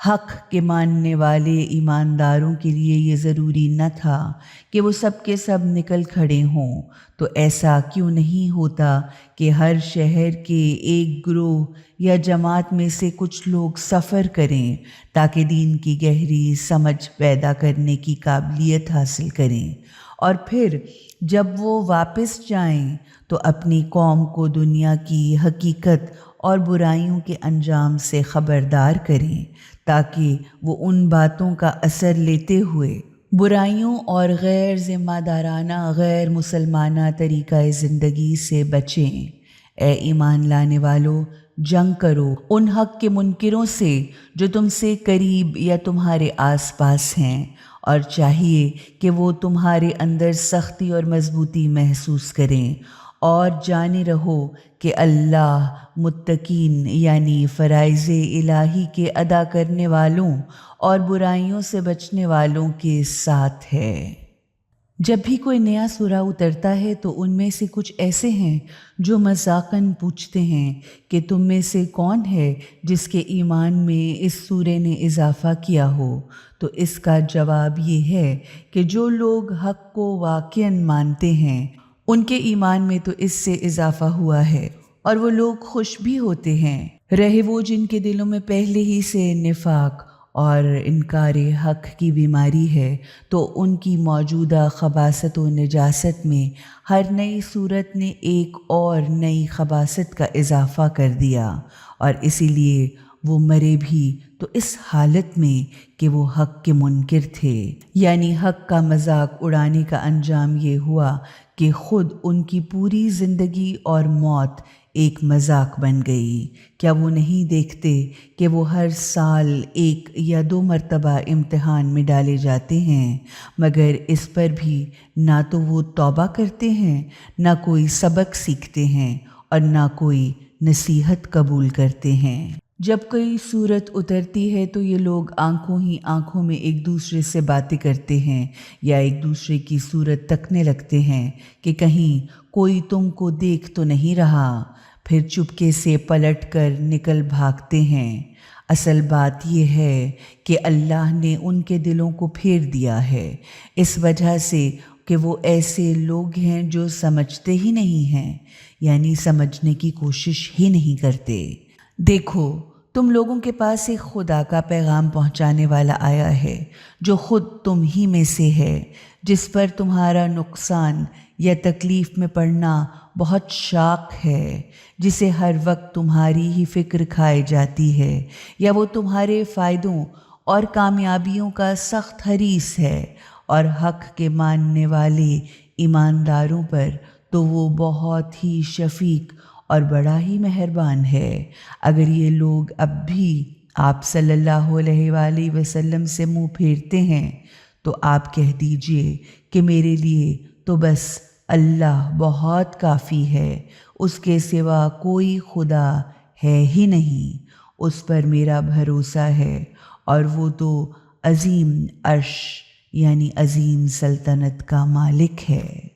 حق کے ماننے والے ایمانداروں کے لیے یہ ضروری نہ تھا کہ وہ سب کے سب نکل کھڑے ہوں، تو ایسا کیوں نہیں ہوتا کہ ہر شہر کے ایک گروہ یا جماعت میں سے کچھ لوگ سفر کریں تاکہ دین کی گہری سمجھ پیدا کرنے کی قابلیت حاصل کریں، اور پھر جب وہ واپس جائیں تو اپنی قوم کو دنیا کی حقیقت اور برائیوں کے انجام سے خبردار کریں، تاکہ وہ ان باتوں کا اثر لیتے ہوئے برائیوں اور غیر ذمہ دارانہ، غیر مسلمانہ طریقہ زندگی سے بچیں۔ اے ایمان لانے والو، جنگ کرو ان حق کے منکروں سے جو تم سے قریب یا تمہارے آس پاس ہیں، اور چاہیے کہ وہ تمہارے اندر سختی اور مضبوطی محسوس کریں، اور جانے رہو کہ اللہ متقین یعنی فرائض الہی کے ادا کرنے والوں اور برائیوں سے بچنے والوں کے ساتھ ہے۔ جب بھی کوئی نیا سورہ اترتا ہے تو ان میں سے کچھ ایسے ہیں جو مذاقاً پوچھتے ہیں کہ تم میں سے کون ہے جس کے ایمان میں اس سورے نے اضافہ کیا ہو، تو اس کا جواب یہ ہے کہ جو لوگ حق کو واقعاً مانتے ہیں ان کے ایمان میں تو اس سے اضافہ ہوا ہے، اور وہ لوگ خوش بھی ہوتے ہیں، رہے وہ جن کے دلوں میں پہلے ہی سے نفاق اور انکار حق کی بیماری ہے، تو ان کی موجودہ خباثت و نجاست میں ہر نئی صورت نے ایک اور نئی خباثت کا اضافہ کر دیا، اور اسی لیے وہ مرے بھی تو اس حالت میں کہ وہ حق کے منکر تھے، یعنی حق کا مذاق اڑانے کا انجام یہ ہوا کہ خود ان کی پوری زندگی اور موت ایک مذاق بن گئی۔ کیا وہ نہیں دیکھتے کہ وہ ہر سال 1 یا 2 مرتبہ امتحان میں ڈالے جاتے ہیں، مگر اس پر بھی نہ تو وہ توبہ کرتے ہیں، نہ کوئی سبق سیکھتے ہیں اور نہ کوئی نصیحت قبول کرتے ہیں۔ جب کوئی سورت اترتی ہے تو یہ لوگ آنکھوں ہی آنکھوں میں ایک دوسرے سے باتیں کرتے ہیں یا ایک دوسرے کی صورت تکنے لگتے ہیں کہ کہیں کوئی تم کو دیکھ تو نہیں رہا، پھر چپکے سے پلٹ کر نکل بھاگتے ہیں۔ اصل بات یہ ہے کہ اللہ نے ان کے دلوں کو پھیر دیا ہے، اس وجہ سے کہ وہ ایسے لوگ ہیں جو سمجھتے ہی نہیں ہیں، یعنی سمجھنے کی کوشش ہی نہیں کرتے۔ دیکھو، تم لوگوں کے پاس ایک خدا کا پیغام پہنچانے والا آیا ہے جو خود تم ہی میں سے ہے، جس پر تمہارا نقصان یا تکلیف میں پڑنا بہت شاق ہے، جسے ہر وقت تمہاری ہی فکر کھائی جاتی ہے، یا وہ تمہارے فائدوں اور کامیابیوں کا سخت حریص ہے، اور حق کے ماننے والے ایمانداروں پر تو وہ بہت ہی شفیق اور بڑا ہی مہربان ہے۔ اگر یہ لوگ اب بھی آپ صلی اللہ علیہ وآلہ وسلم سے منہ پھیرتے ہیں تو آپ کہہ دیجئے کہ میرے لیے تو بس اللہ بہت کافی ہے، اس کے سوا کوئی خدا ہے ہی نہیں، اس پر میرا بھروسہ ہے، اور وہ تو عظیم عرش یعنی عظیم سلطنت کا مالک ہے۔